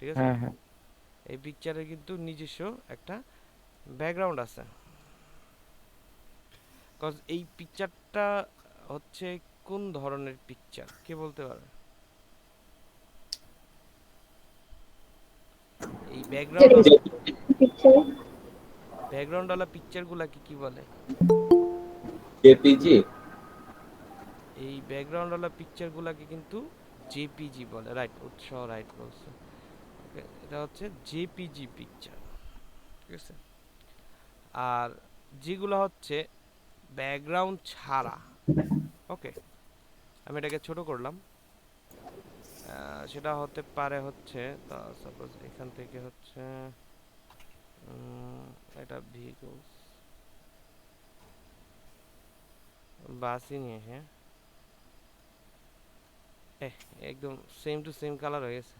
ঠিক আছে? হ্যাঁ হ্যাঁ। এই পিকচারের কিন্তু নিজস্ব একটা ব্যাকগ্রাউন্ড আছে, কজ এই পিকচারটা হচ্ছে কোন ধরনের পিকচার কে বলতে পারবে? এই ব্যাকগ্রাউন্ড পিকচার ব্যাকগ্রাউন্ডওয়ালা পিকচারগুলোকে কি বলে? জেপিজি। এই ব্যাকগ্রাউন্ডওয়ালা পিকচারগুলোকে কিন্তু জেপিজি বলে, রাইট, উৎসাহ রাইট বলছে। ওকে, এটা হচ্ছে জেপিজি পিকচার, ঠিক আছে? আর যেগুলো হচ্ছে ব্যাকগ্রাউন্ড ছাড়া, ওকে, আমি এটাকে ছোট করলাম। সেটা হতে পারে হচ্ছে, সাপোজ এখান থেকে হচ্ছে এটা ভেহিকলস বাসই নিয়ে, হ্যাঁ, একদম সেম টু সেম কালার হয়ে গেছে।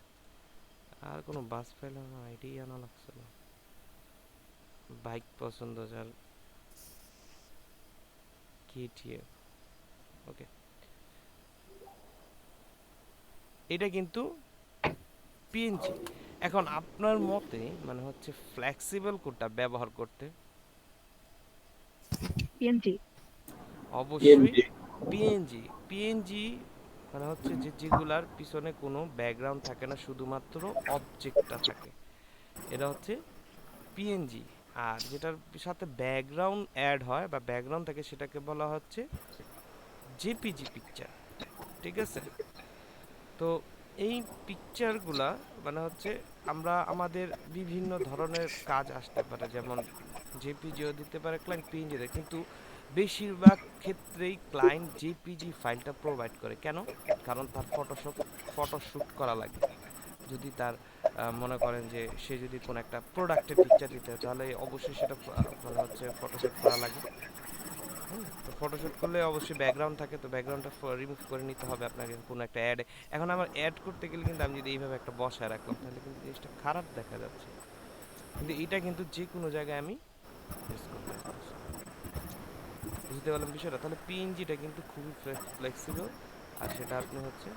আর কোনো বাস পাইলাম না, এটাই আনা লাগছিল। বাইক পছন্দ যার, কেটিএম। ওকে, এটা কিন্তু পিএনজি। এখন আপনার মতে মানে হচ্ছে ফ্লেক্সিবল কোডটা ব্যবহার করতে? পিএনজি। অবশ্যই পিএনজি। পিএনজি। পিএনজি মানে হচ্ছে যে যেগুলার পিছনে কোনো ব্যাকগ্রাউন্ড থাকে না, শুধুমাত্র অবজেক্টটা থাকে, এটা হচ্ছে পিএনজি। আর যেটার সাথে ব্যাকগ্রাউন্ড অ্যাড হয় বা ব্যাকগ্রাউন্ড থাকে সেটাকে বলা হচ্ছে জেপিজি পিকচার, ঠিক আছে? তো এই পিকচারগুলা মানে হচ্ছে আমরা আমাদের বিভিন্ন ধরনের কাজ আসতে পারে, যেমন জেপিজিও দিতে পারে ক্লায়েন্ট, পিএনজি দেয়, কিন্তু বেশিরভাগ ক্ষেত্রেই ক্লায়েন্ট জেপিজি ফাইলটা প্রোভাইড করে। কেন? কারণ তার ফটোশ্যুট করা লাগে। যদি তার মনে করেন যে সে যদি কোনো একটা প্রোডাক্টের পিকচার দিতে হয়, তাহলে অবশ্যই সেটা মানে হচ্ছে ফটোশ্যুট করা লাগে। হুম, তো ফটোশ্যুট করলে অবশ্যই ব্যাকগ্রাউন্ড থাকে, তো ব্যাকগ্রাউন্ডটা রিমুভ করে নিতে হবে আপনাকে কোনো একটা অ্যাডে। এখন আমার অ্যাড করতে গেলে কিন্তু আমি যদি এইভাবে একটা বসায় রাখলাম তাহলে কিন্তু জিনিসটা খারাপ দেখা যাচ্ছে, কিন্তু এটা কিন্তু যে কোনো জায়গায় আমি ইউজ করতে পারতেছি। বুঝতে পারলাম বিষয়টা? তাহলে পিএনজিটা কিন্তু খুবই ফ্লেক্সিবল, আর সেটা আপনি হচ্ছে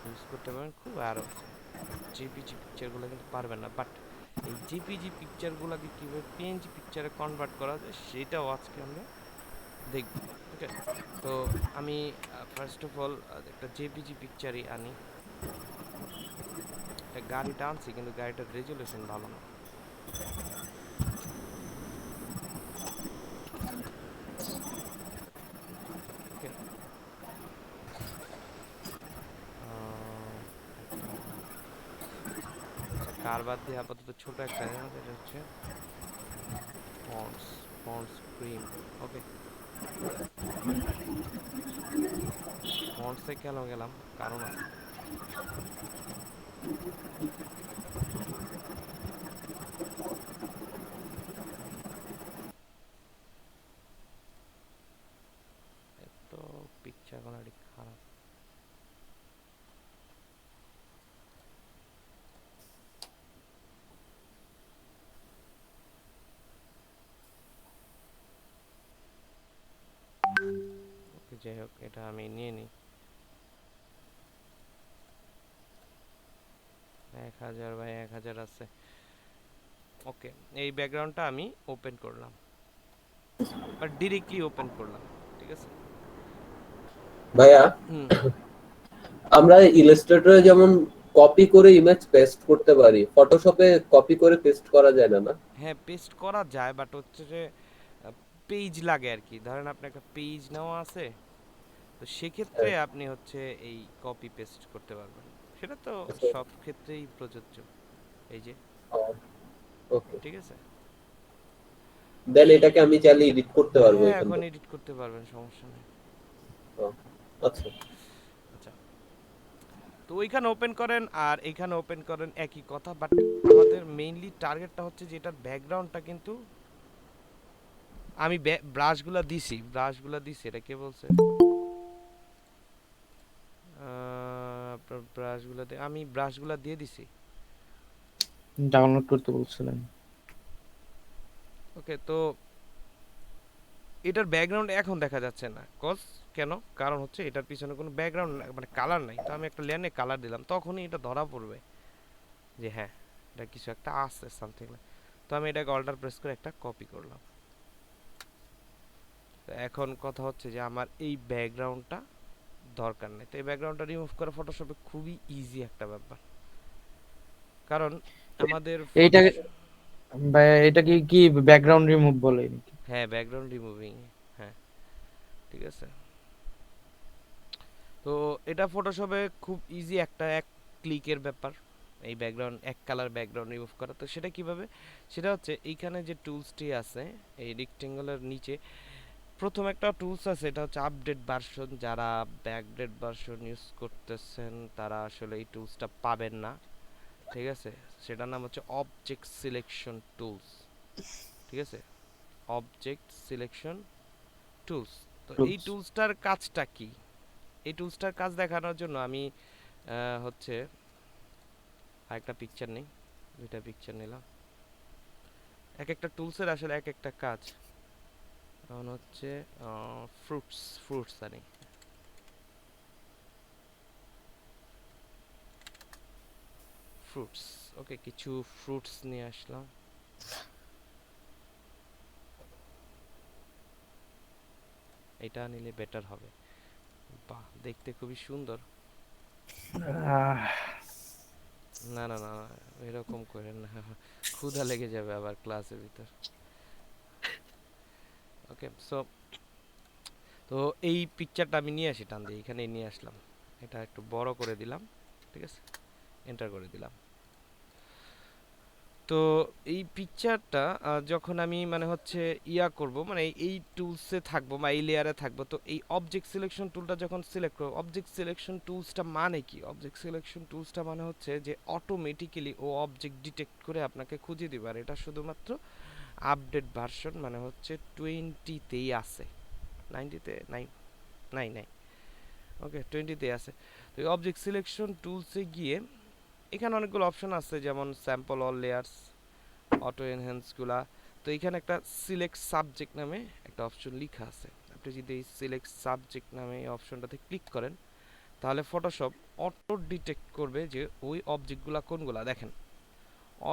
ইউজ করতে পারবেন খুব আরামসে। জেপিজি পিকচারগুলো কিন্তু পারবেন না, বাট এই জেপিজি পিকচারগুলোকে কীভাবে পিএনজি পিকচারে কনভার্ট করা যায় সেটাও আজকে আমরা দেখব। ওকে, তো আমি ফার্স্ট অফ অল একটা জেপিজি পিকচারই আনি। একটা গাড়িটা আনছি কিন্তু গাড়িটার রেজুলেশন ভালো না। ওকে, একটা আচ্ছা, কার বাদ দিয়ে আপাতত ছোট একটা নিলাম, যেটা হচ্ছে পন্ডস, পন্ডস ক্রিম। ওকে, পন্ডসে কেন গেলাম, কারণ আছে। এত পিকচার কোয়ালিটি খারাপ। ওকে, যাই হোক, এটা আমি নিয়ে নিই। 1000 বাই 1000 আছে। ওকে, এই ব্যাকগ্রাউন্ডটা আমি ওপেন করলাম, বাট ডিরেক্টলি ওপেন করলাম, ঠিক আছে? ভাইয়া, হুম, আমরা ইলাস্ট্রেটরে যেমন কপি করে ইমেজ পেস্ট করতে পারি, ফটোশপে কপি করে পেস্ট করা যায় না, না? হ্যাঁ, পেস্ট করা যায়, বাট হচ্ছে যে পেজ লাগে আর কি। ধরেন আপনার একটা পেজ নেওয়া আছে, তো সেক্ষেত্রে হ্যাঁ। আপনি হচ্ছে এই কপি পেস্ট করতে পারবেন। সেটা তো আচ্ছা। সব ক্ষেত্রেই প্রযোজ্য, এই যে, ওকে, ঠিক আছে? দেন এটাকে আমি চাইলে এডিট করতে পারবো হ্যাঁ, এখান এখন থেকে। এডিট করতে পারবেন, সমস্যা নেই। ও, আচ্ছা। আচ্ছা, তো ওইখানে ওপেন করেন আর এইখানে ওপেন করেন, একই কথা, বাট আমাদের মেইনলি টার্গেটটা হচ্ছে যে এটার ব্যাকগ্রাউন্ডটা কিন্তু আমি ব্রাশগুলা দিছি, এটা কে বলছে? আপনার ব্রাশগুলা আমি ব্রাশগুলা দিয়ে দিছি। ডাউনলোড করতে বলছিলেন। ওকে, তো এটার ব্যাকগ্রাউন্ড এখন দেখা যাচ্ছে না, কেন? কারণ হচ্ছে এটার পিছনে কোনো ব্যাকগ্রাউন্ড মানে কালার নাই। তো আমি একটা লেয়ারে কালার দিলাম, তখনই এটা ধরা পড়বে যে হ্যাঁ, এটা কিছু একটা আছে সামথিং। তো আমি এটাকে অল্টার প্রেস করে একটা কপি করলাম। তো এখন কথা হচ্ছে যে আমার এই ব্যাকগ্রাউন্ডটা দরকার নেই, তো এই ব্যাকগ্রাউন্ডটা রিমুভ করা ফটোশপে খুবই ইজি একটা ব্যাপার, কারণ আমাদের এইটা এটা কি কি ব্যাকগ্রাউন্ড রিমুভ বলে নাকি? হ্যাঁ, ব্যাকগ্রাউন্ড রিমুভিং। হ্যাঁ, ঠিক আছে। তো এটা ফটোশপে খুব ইজি একটা এক ক্লিকের ব্যাপার, এই ব্যাকগ্রাউন্ড এক কালার ব্যাকগ্রাউন্ড রিমুভ করা। তো সেটা কিভাবে, সেটা হচ্ছে এইখানে যে টুলসটি আছে এই রেক্টেঙ্গলের নিচে প্রথম একটা টুলস আছে, এটা হচ্ছে আপডেট ভার্সন। যারা ব্যাকডেট ভার্সন ইউজ করতেছেন তারা আসলে এই টুলসটা পাবেন না, ঠিক আছে। সেটার নাম হচ্ছে অবজেক্ট সিলেকশন টুলস, ঠিক আছে, অবজেক্ট সিলেকশন টুলস। তো এই Tools। টুলসটার কাজটা কি, এই টুলসটার কাজ দেখানোর জন্য আমি হচ্ছে আরেকটা পিকচার নেই, দুইটা পিকচার নিলাম। এক একটা টুলসের আসলে এক একটা কাজ। যেমন হচ্ছে ফ্রুটস আনি, ফ্রুটস, ওকে, কিছু ফ্রুটস নিয়ে আসলাম। এটা নিলে বেটার হবে। বাহ, দেখতে খুবই সুন্দর। আহ, না না না, এরকম করেন না, ক্ষুধা লেগে যাবে আবার ক্লাসের ভিতর। ওকে, সো তো এই পিকচারটা আমি নিয়ে আসি টান দিয়ে, এখানে নিয়ে আসলাম। এটা একটু বড় করে দিলাম, ঠিক আছে, এন্টার করে দিলাম। তো এই পিকচারটা যখন আমি মানে হচ্ছে ইয়া করব, মানে এই টুলসে থাকবো বা এই লেয়ারে থাকবো, তো এই অবজেক্ট সিলেকশন টুলটা যখন সিলেক্ট করব, অবজেক্ট সিলেকশন টুলসটা মানে কি, অবজেক্ট সিলেকশন টুলসটা মানে হচ্ছে যে অটোমেটিক্যালি ও অবজেক্ট ডিটেক্ট করে আপনাকে খুঁজে দিবে। আর এটা শুধুমাত্র আপডেট ভার্সন মানে হচ্ছে 20তেই আছে, 90তে নাই, নাই নাই, ওকে 20তে আছে। তো এই অবজেক্ট সিলেকশন টুলসে গিয়ে এখানে অনেকগুলো অপশন আছে, যেমন স্যাম্পল অল লেয়ার্স, অটো এনহ্যান্সগুলা। তো এখানে একটা সিলেক্ট সাবজেক্ট নামে একটা অপশন লেখা আছে। আপনি যদি এই সিলেক্ট সাবজেক্ট নামে এই অপশনটাতে ক্লিক করেন তাহলে ফটোশপ অটো ডিটেক্ট করবে যে ওই অবজেক্টগুলা কোনগুলা। দেখেন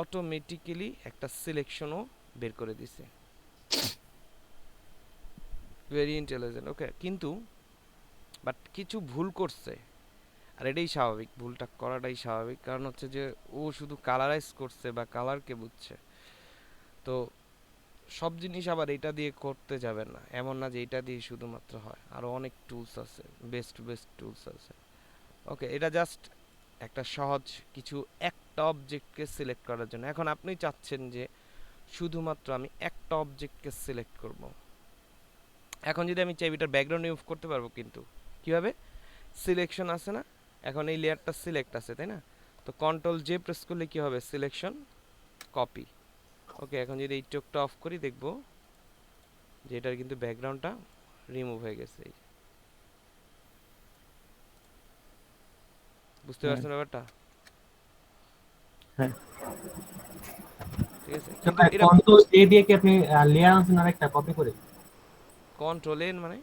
অটোমেটিক্যালি একটা সিলেকশনও বের করে দিছে, ভেরি ইন্টেলিজেন্ট। ওকে, কিন্তু বাট কিছু ভুল করছে, আর এটাই স্বাভাবিক, ভুলটা করাটাই স্বাভাবিক, কারণ হচ্ছে যে ও শুধু কালারাইজ করছে বা কালারকে বুঝছে। তো সব জিনিস আবার এটা দিয়ে করতে যাবেন না, এমন না যে এটা দিয়ে শুধুমাত্র হয়, আরও অনেক টুলস আছে, বেস্ট বেস্ট টুলস আছে। ওকে, এটা জাস্ট একটা সহজ কিছু একটা অবজেক্টকে সিলেক্ট করার জন্য। এখন আপনি চাচ্ছেন যে শুধুমাত্র আমি একটা অবজেক্টকে সিলেক্ট করব। এখন যদি আমি চাই এটার ব্যাকগ্রাউন্ড রিমুভ করতে পারবো, কিন্তু কিভাবে, সিলেকশন আছে না, এখন এই লেয়ারটা সিলেক্ট আছে তাই না, তো কন্ট্রোল জে প্রেস করলে কি হবে, সিলেকশন কপি। ওকে, এখন যদি এই চোখটা অফ করি দেখবো যে এটার কিন্তু ব্যাকগ্রাউন্ডটা রিমুভ হয়ে গেছে। বুঝতে হ্যাঁ পারছেন ব্যাপারটা, হ্যাঁ। ঠিক আছে, তো কিন্তু এটা কন্ট্রোল এ দিয়ে কি আপনি লেয়ার আনছেন আরেকটা কপি করে? কন্ট্রোল এন মানে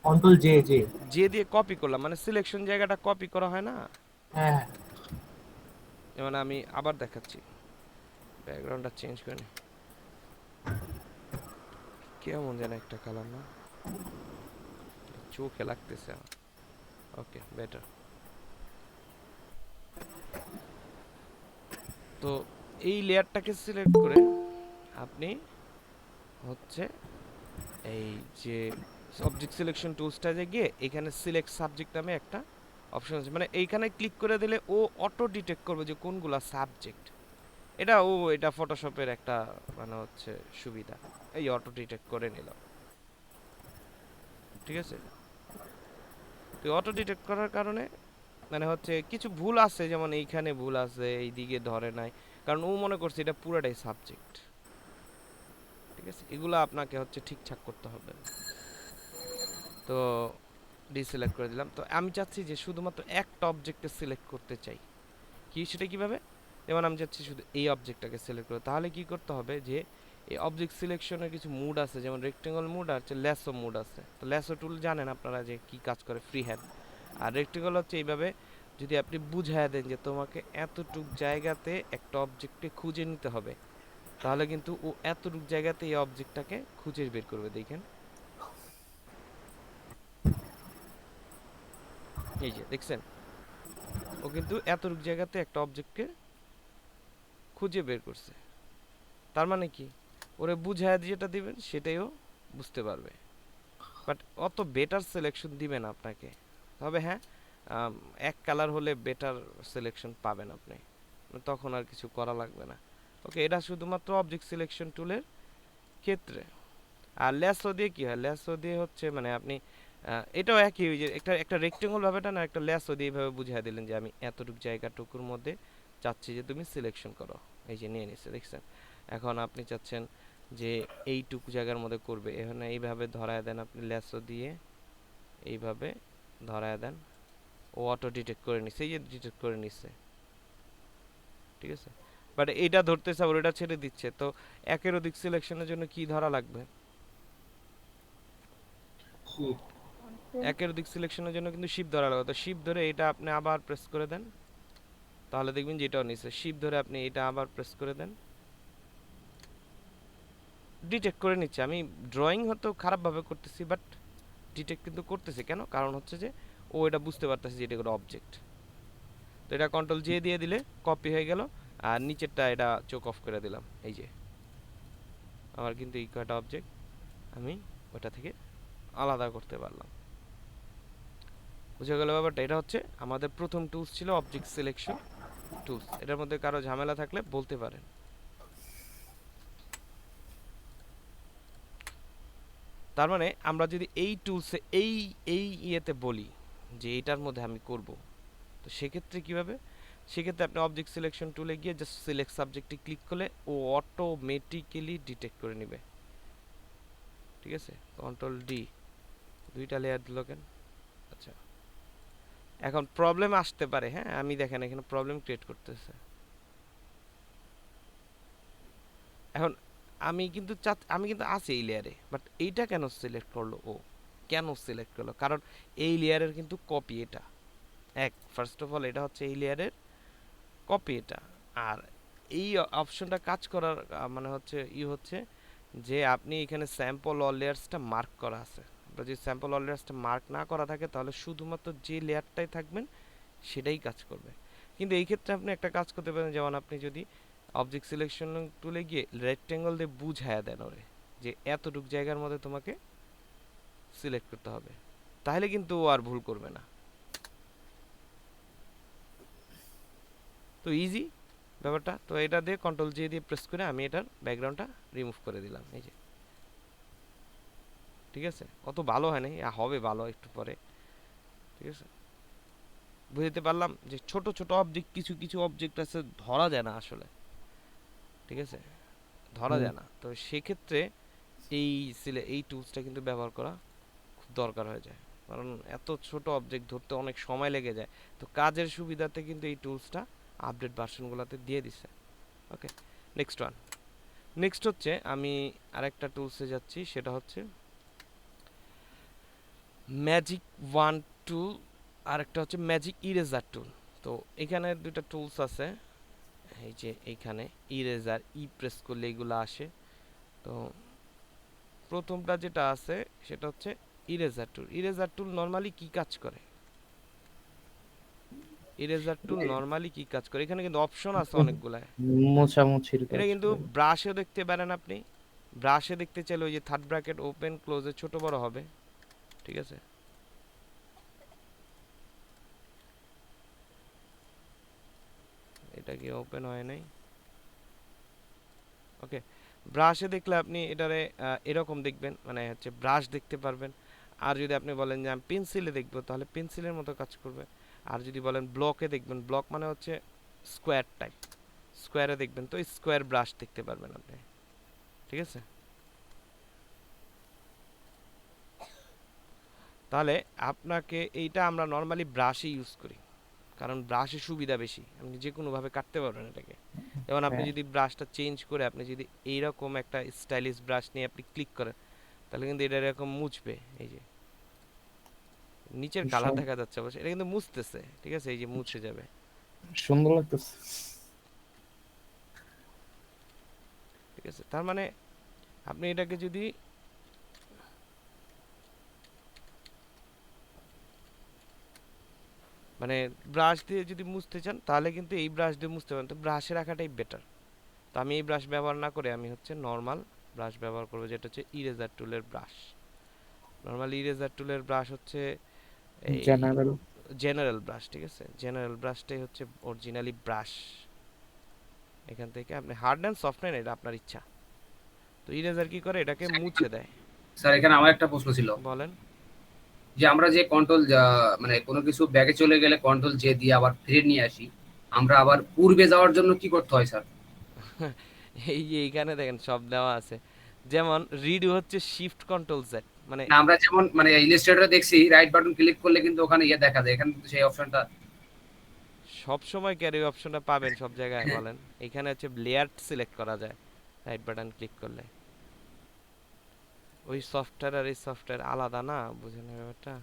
কন্ট্রোল জে জে। যে দিয়ে কপি করলাম, মানে সিলেকশন জায়গাটা কপি করা হয় না। হ্যাঁ হ্যাঁ। যেমন আমি আবার দেখাচ্ছি, ব্যাকগ্রাউন্ডটা চেঞ্জ করে নি, কেমন যেন একটা কালার না, চোখে লাগতেছে আমার। ওকে, বেটার। তো এই লেয়ারটাকে সিলেক্ট করে আপনি হচ্ছে এই যে অবজেক্ট সিলেকশন টুলসটা গিয়ে এখানে সিলেক্ট সাবজেক্ট নামে একটা অপশন আছে, মানে এইখানে ক্লিক করে দিলে ও অটো ডিটেক্ট করবে যে কোনগুলা সাবজেক্ট। এটা ফটোশপের একটা মানে হচ্ছে সুবিধা, এই অটো ডিটেক্ট করে নিলাম, ঠিক আছে। তো অটো ডিটেক্ট করার কারণে মানে হচ্ছে কিছু ভুল আছে, যেমন এইখানে ভুল আছে, এইদিকে ধরে নাই, কারণ ও মনে করছে এটা পুরোটাই সাবজেক্ট, ঠিক আছে। এগুলো আপনাকে হচ্ছে ঠিকঠাক করতে হবে। তো ডিসিলেক্ট করে দিলাম। তো আমি চাচ্ছি যে শুধুমাত্র একটা অবজেক্টকে সিলেক্ট করতে চাই, কি সেটা কিভাবে, যেমন আমি চাচ্ছি শুধু এই অবজেক্টটাকে সিলেক্ট করে, তাহলে কি করতে হবে যে এই অবজেক্ট সিলেকশনের কিছু মুড আছে, যেমন রেক্টেঙ্গল মুড আর হচ্ছে ল্যাসো মুড আছে। তো ল্যাসো টুল জানেন আপনারা যে কি কাজ করে, ফ্রি হ্যান্ড। আর রেক্টেঙ্গল হচ্ছে এইভাবে যদি আপনি বুঝায় দেন যে তোমাকে এতটুক জায়গাতে একটা অবজেক্টকে খুঁজে নিতে হবে, তাহলে কিন্তু ও এতটুক জায়গাতে এই অবজেক্টটাকে খুঁজে বের করবে। দেখেন এই যে দেখছেন, ও কিন্তু এতটুক জায়গাতে একটা অবজেক্টকে খুঁজে বের করছে। তার মানে কি, ওরে বুঝায় যেটা দিবেন সেটাই ও বুঝতে পারবে। বাট অত বেটার সিলেকশন দিবে না আপনাকে। তবে হ্যাঁ, এক কালার হলে বেটার সিলেকশন পাবেন আপনি, তখন আর কিছু করা লাগবে না। ওকে, এটা শুধুমাত্র অবজেক্ট সিলেকশন টুলের ক্ষেত্রে। আর ল্যাসো দিয়ে কি হয়, ল্যাসো দিয়ে হচ্ছে মানে আপনি এটাও একই, ওই যে একটা একটা রেক্টেঙ্গল ভাবেটা না, একটা ল্যাসো দিয়ে এইভাবে বুঝিয়ে দিলেন যে আমি এতটুকু জায়গাটুকুর মধ্যে চাচ্ছি যে তুমি সিলেকশন করো। এই যে নিয়ে নিচ্ছে, দেখছেন। এখন আপনি চাচ্ছেন যে এইটুকু জায়গার মধ্যে করবে, এখানে এইভাবে ধরায় দেন আপনি ল্যাসো দিয়ে, এইভাবে ধরায় দেন, ও অটো ডিটেক্ট করে নিচ্ছে, এই যে ডিটেক্ট করে নিচ্ছে, ঠিক আছে। বাট এইটা ধরতেছে আবার ওটা ছেড়ে দিচ্ছে, তো একের অধিক সিলেকশনের জন্য কি ধরা লাগবে? একের অধিক সিলেকশনের জন্য কিন্তু শিপ ধরা লাগবে। তো শিপ ধরে এটা আপনি আবার প্রেস করে দেন, তাহলে দেখবেন যে এটাও নিচ্ছে। শিপ ধরে আপনি এটা আবার প্রেস করে দেন, ডিটেক্ট করে নিচ্ছে। আমি ড্রয়িং হয়তো খারাপভাবে করতেছি, বাট ডিটেক্ট কিন্তু করতেছে। কেন? কারণ হচ্ছে যে ও এটা বুঝতে পারতেছে যে এটা কোনো অবজেক্ট। তো এটা কন্ট্রোল জে দিয়ে দিলে কপি হয়ে গেল, আর নিচেরটা এটা চোখ অফ করে দিলাম। এই যে আমার কিন্তু এই কয়টা অবজেক্ট আমি ওটা থেকে আলাদা করতে পারলাম। বুঝে গেল ব্যাপারটা? এটা হচ্ছে আমাদের প্রথম টুলস ছিল অবজেক্ট সিলেকশন টুলস। এটার মধ্যে কারো ঝামেলা থাকলে বলতে পারেন। তার মানে আমরা যদি এই টুলসে এই এই ইয়েতে বলি যে এইটার মধ্যে আমি করব, তো সেক্ষেত্রে কিভাবে? সেক্ষেত্রে আপনি অবজেক্ট সিলেকশন টুলে গিয়ে জাস্ট সিলেক্ট সাবজেক্টে ক্লিক করলে ও অটোমেটিক্যালি ডিটেক্ট করে নেবে, ঠিক আছে। কন্ট্রোল ডি, দুইটা লেয়ার দিল কেন? আচ্ছা, এখন প্রবলেম আসতে পারে। হ্যাঁ, আমি দেখেন এখানে প্রবলেম ক্রিয়েট করতেছে। এখন আমি কিন্তু আছি এই লেয়ারে, বাট এইটা কেন সিলেক্ট করলো ও? কেন সিলেক্ট করলো? কারণ এই লেয়ারের কিন্তু কপি এটা। ফার্স্ট অফ অল এটা হচ্ছে এই লেয়ারের কপি এটা। আর এই অপশনটা কাজ করার মানে হচ্ছে হচ্ছে যে আপনি এখানে স্যাম্পল অল লেয়ার্সটা মার্ক করা আছে। যদি স্যাম্পল অল লেয়ার্সটা মার্ক না করা থাকে, তাহলে শুধুমাত্র যে লেয়ারটাই থাকবেন সেটাই কাজ করবে। কিন্তু এই ক্ষেত্রে আপনি একটা কাজ করতে পারেন, যেমন আপনি যদি অবজেক্ট সিলেকশন টুলে গিয়ে রেক্টেঙ্গল দিয়ে বুঝায়া দেন ওরে যে এতটুক জায়গার মধ্যে তোমাকে সিলেক্ট করতে হবে, তাহলে কিন্তু ও আর ভুল করবে না। তো ইজি ব্যাপারটা। তো এটা দিয়ে কন্ট্রোল জে দিয়ে প্রেস করে আমি এটার ব্যাকগ্রাউন্ডটা রিমুভ করে দিলাম। এই যে, ঠিক আছে। অত ভালো হয় নাই, হবে ভালো একটু পরে, ঠিক আছে। বুঝতে পারলাম যে ছোট ছোট অবজেক্ট, কিছু কিছু অবজেক্ট আছে ধরা যায় না আসলে, ঠিক আছে, ধরা যায় না। তো সেক্ষেত্রে এই টুলসটা কিন্তু ব্যবহার করা খুব দরকার হয়ে যায়, কারণ এত ছোট অবজেক্ট ধরতে অনেক সময় লেগে যায়। তো কাজের সুবিধাতে কিন্তু এই টুলসটা আপডেট ভার্সনগুলোতে দিয়ে দিছে। ওকে, নেক্সট ওয়ান। নেক্সট হচ্ছে আমি আরেকটা টুলসে যাচ্ছি, সেটা হচ্ছে ম্যাজিক ওয়ান টুল, আর একটা হচ্ছে ম্যাজিক ইরেজার টুল। তো এখানে দুটো টুলস আছে। এই যে এইখানে ইরেজার, প্রেস করলে এগুলো আসে। তো প্রথমটা যেটা আছে সেটা হচ্ছে ইরেজার টুল। ইরেজার টুল নরমালি কি কাজ করে? ইরেজার টুল নরমালি কি কাজ করে? এখানে কিন্তু অপশন আছে অনেকগুলা। মোছামুছির এটা কাজ কিন্তু করে। ব্রাশেও দেখতে পারেন আপনি। ব্রাশে দেখতে চাইলে ওই যে থার্ড ব্র্যাকেট ওপেন ক্লোজে ছোট বড় হবে, ঠিক আছে। এটা কি ওপেন হয় নাই? ওকে, ব্রাশে দেখলে আপনি এটারে এরকম দেখবেন, মানে হচ্ছে ব্রাশ দেখতে পারবেন। আর যদি আপনি বলেন যে আমি পেন্সিলে দেখবো, তাহলে পেন্সিলের মতো কাজ করবে। আর যদি বলেন ব্লকে দেখবেন, ব্লক মানে হচ্ছে স্কোয়ার টাইপ, স্কোয়ারে দেখবেন, তো স্কোয়ার ব্রাশ দেখতে পারবেন আপনি, ঠিক আছে। তাহলে আপনাকে এইটা আমরা নর্মালি ব্রাশে ইউজ করি, কারণ ব্রাশের সুবিধা বেশি, আপনি যে কোনোভাবে কাটতে পারবেন এটাকে। যেমন আপনি হ্যাঁ, যদি ব্রাশটা চেঞ্জ করে আপনি যদি এইরকম একটা স্টাইলিশ ব্রাশ নিয়ে আপনি ক্লিক করেন, তাহলে কিন্তু এটা এরকম মুছবে। এই যে নিচের কালার দেখা যাচ্ছে অবশ্য, এটা কিন্তু মুছতেছে, ঠিক আছে, এই যে মুছে যাবে। সুন্দর লাগতেছে। ঠিক আছে, তার মানে আপনি এটাকে যদি মানে ব্রাশ দিয়ে যদি মুছতে চান তাহলে কিন্তু এই ব্রাশ দিয়ে মুছতে পারেন, তো ব্রাশে রাখাটাই বেটার। তো আমি এই ব্রাশ ব্যবহার না করে আমি হচ্ছে নর্মাল ব্রাশ ব্যবহার করবো, যেটা হচ্ছে ইরেজার টুলের ব্রাশ। নর্মাল ইরেজার টুলের ব্রাশ হচ্ছে এই জেনারেল। জেনারেল ব্রাশ, ঠিক আছে, জেনারেল ব্রাশটাই হচ্ছে অরিজিনালি ব্রাশ। এখান থেকে আপনি হার্ড অ্যান্ড সফট নেন, এটা আপনার ইচ্ছা। তো ইরেজার কি করে, এটাকে মুছে দেয়। স্যার এখানে আমার একটা প্রশ্ন ছিল, বলেন। যে আমরা যে কন্ট্রোল মানে কোনো কিছু ব্যাগে চলে গেলে কন্ট্রোল জে দিয়ে আবার ফিরে নিয়ে আসি, আমরা আবার পূর্বে যাওয়ার জন্য কি করতে হয় স্যার? এই যে এইখানে দেখেন সব দেওয়া আছে, যেমন রিডু হচ্ছে শিফট কন্ট্রোল জেড, মানে না, আমরা যেমন মানে ইলাস্ট্রেটরে দেখছি রাইট বাটন ক্লিক করলে কিন্তু ওখানে ইয়ে দেখা যায়, এখানে কিন্তু সেই অপশনটা। সব সময় ক্যারি অপশনটা পাবেন সব জায়গায় বলেন? এখানে হচ্ছে লেয়ার সিলেক্ট করা যায় রাইট বাটন ক্লিক করলে। ওই সফটওয়্যার আর এই সফটওয়্যার আলাদা না, বুঝেন ব্যাপারটা?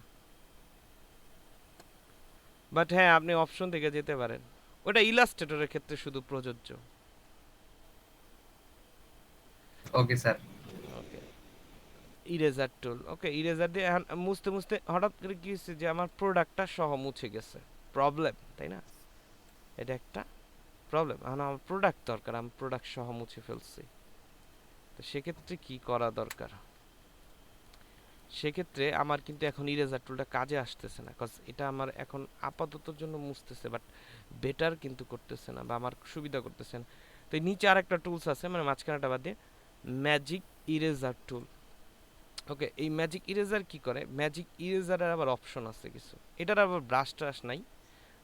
বাট হ্যাঁ, আপনি অপশন থেকে যেতে পারেন, ওটা ইলাস্ট্রেটরের ক্ষেত্রে শুধু প্রযোজ্য। Okay sir. Okay, eraser tool, okay, eraser দিয়ে এখন মুছতে মুছতে হঠাৎ করে কি হয়েছে যে আমার প্রোডাক্টটা সহ মুছে গেছে, প্রবলেম, তাই না? এটা একটা প্রবলেম। এখন আমার প্রোডাক্ট দরকার, আমি প্রোডাক্ট সহ মুছে ফেলছি, তো সেক্ষেত্রে কি করা দরকার? সেক্ষেত্রে আমার কিন্তু এখন ইরেজার টুলটা কাজে আসতেছে না, কজ এটা আমার এখন আপাততর জন্য মুছতেছে, বাট বেটার কিন্তু করতেছে না, বা আমার সুবিধা করতেছে না। তো এই নিচে আর একটা টুলস আছে, মানে মাঝখানেটা বাদ দিয়ে, ম্যাজিক ইরেজার টুল। ওকে, এই ম্যাজিক ইরেজার কি করে? ম্যাজিক ইরেজারের আবার অপশন আছে কিছু, এটার আবার ব্রাশ ট্রাশ নাই,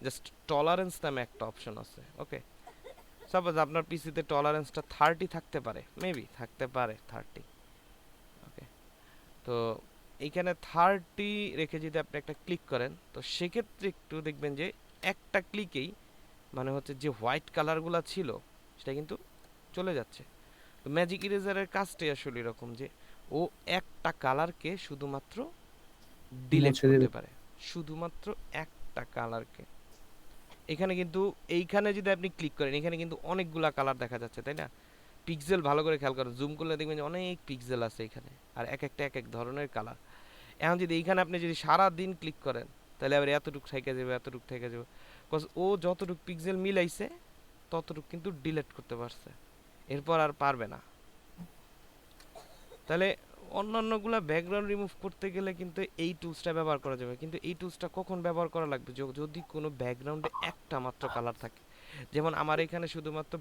জাস্ট টলারেন্স নামে একটা অপশন আছে। ওকে, সাপোজ আপনার পিসিতে টলারেন্সটা 30 থাকতে পারে, মেবি থাকতে পারে 30। ওকে, তো এইখানে 30 রেখে যদি আপনি একটা ক্লিক করেন, তো সেক্ষেত্রে একটু দেখবেন যে একটা ক্লিকেই মানে হচ্ছে যে হোয়াইট কালারগুলো ছিল সেটা কিন্তু চলে যাচ্ছে। তো ম্যাজিক ইরেজারের কাজটাই আসলে এরকম যে ও একটা কালারকে শুধুমাত্র ডিলিট মুছে করতে দিবে। পারে, শুধুমাত্র একটা কালারকে। এখানে কিন্তু এইখানে যদি আপনি ক্লিক করেন, এখানে কিন্তু অনেকগুলা কালার দেখা যাচ্ছে, তাই না? পিক্সেল ভালো করে খেয়াল করেন, জুম করলে দেখবেন যে অনেক পিক্সেল আছে এখানে, আর এক একটা এক এক ধরনের কালার। এখন যদি এইখানে আপনি যদি সারা দিন ক্লিক করেন, তাহলে আবার এতটুক থেকে যাবে, এতটুক থেকে যাবে, কজ ও যতটুক পিক্সেল মিলাইছে ততটুক কিন্তু ডিলিট করতে পারছে, এরপর আর পারবে না। তাহলে অন্যান্যগুলা ব্যাকগ্রাউন্ড রিমুভ করতে গেলে কিন্তু এই টুলসটা ব্যবহার করা যাবে, কিন্তু এই টুলসটা কখন ব্যবহার করা লাগবে? যদি কোনো ব্যাকগ্রাউন্ডে একটা মাত্র কালার থাকে, যেমন আমার এখানে শুধুমাত্র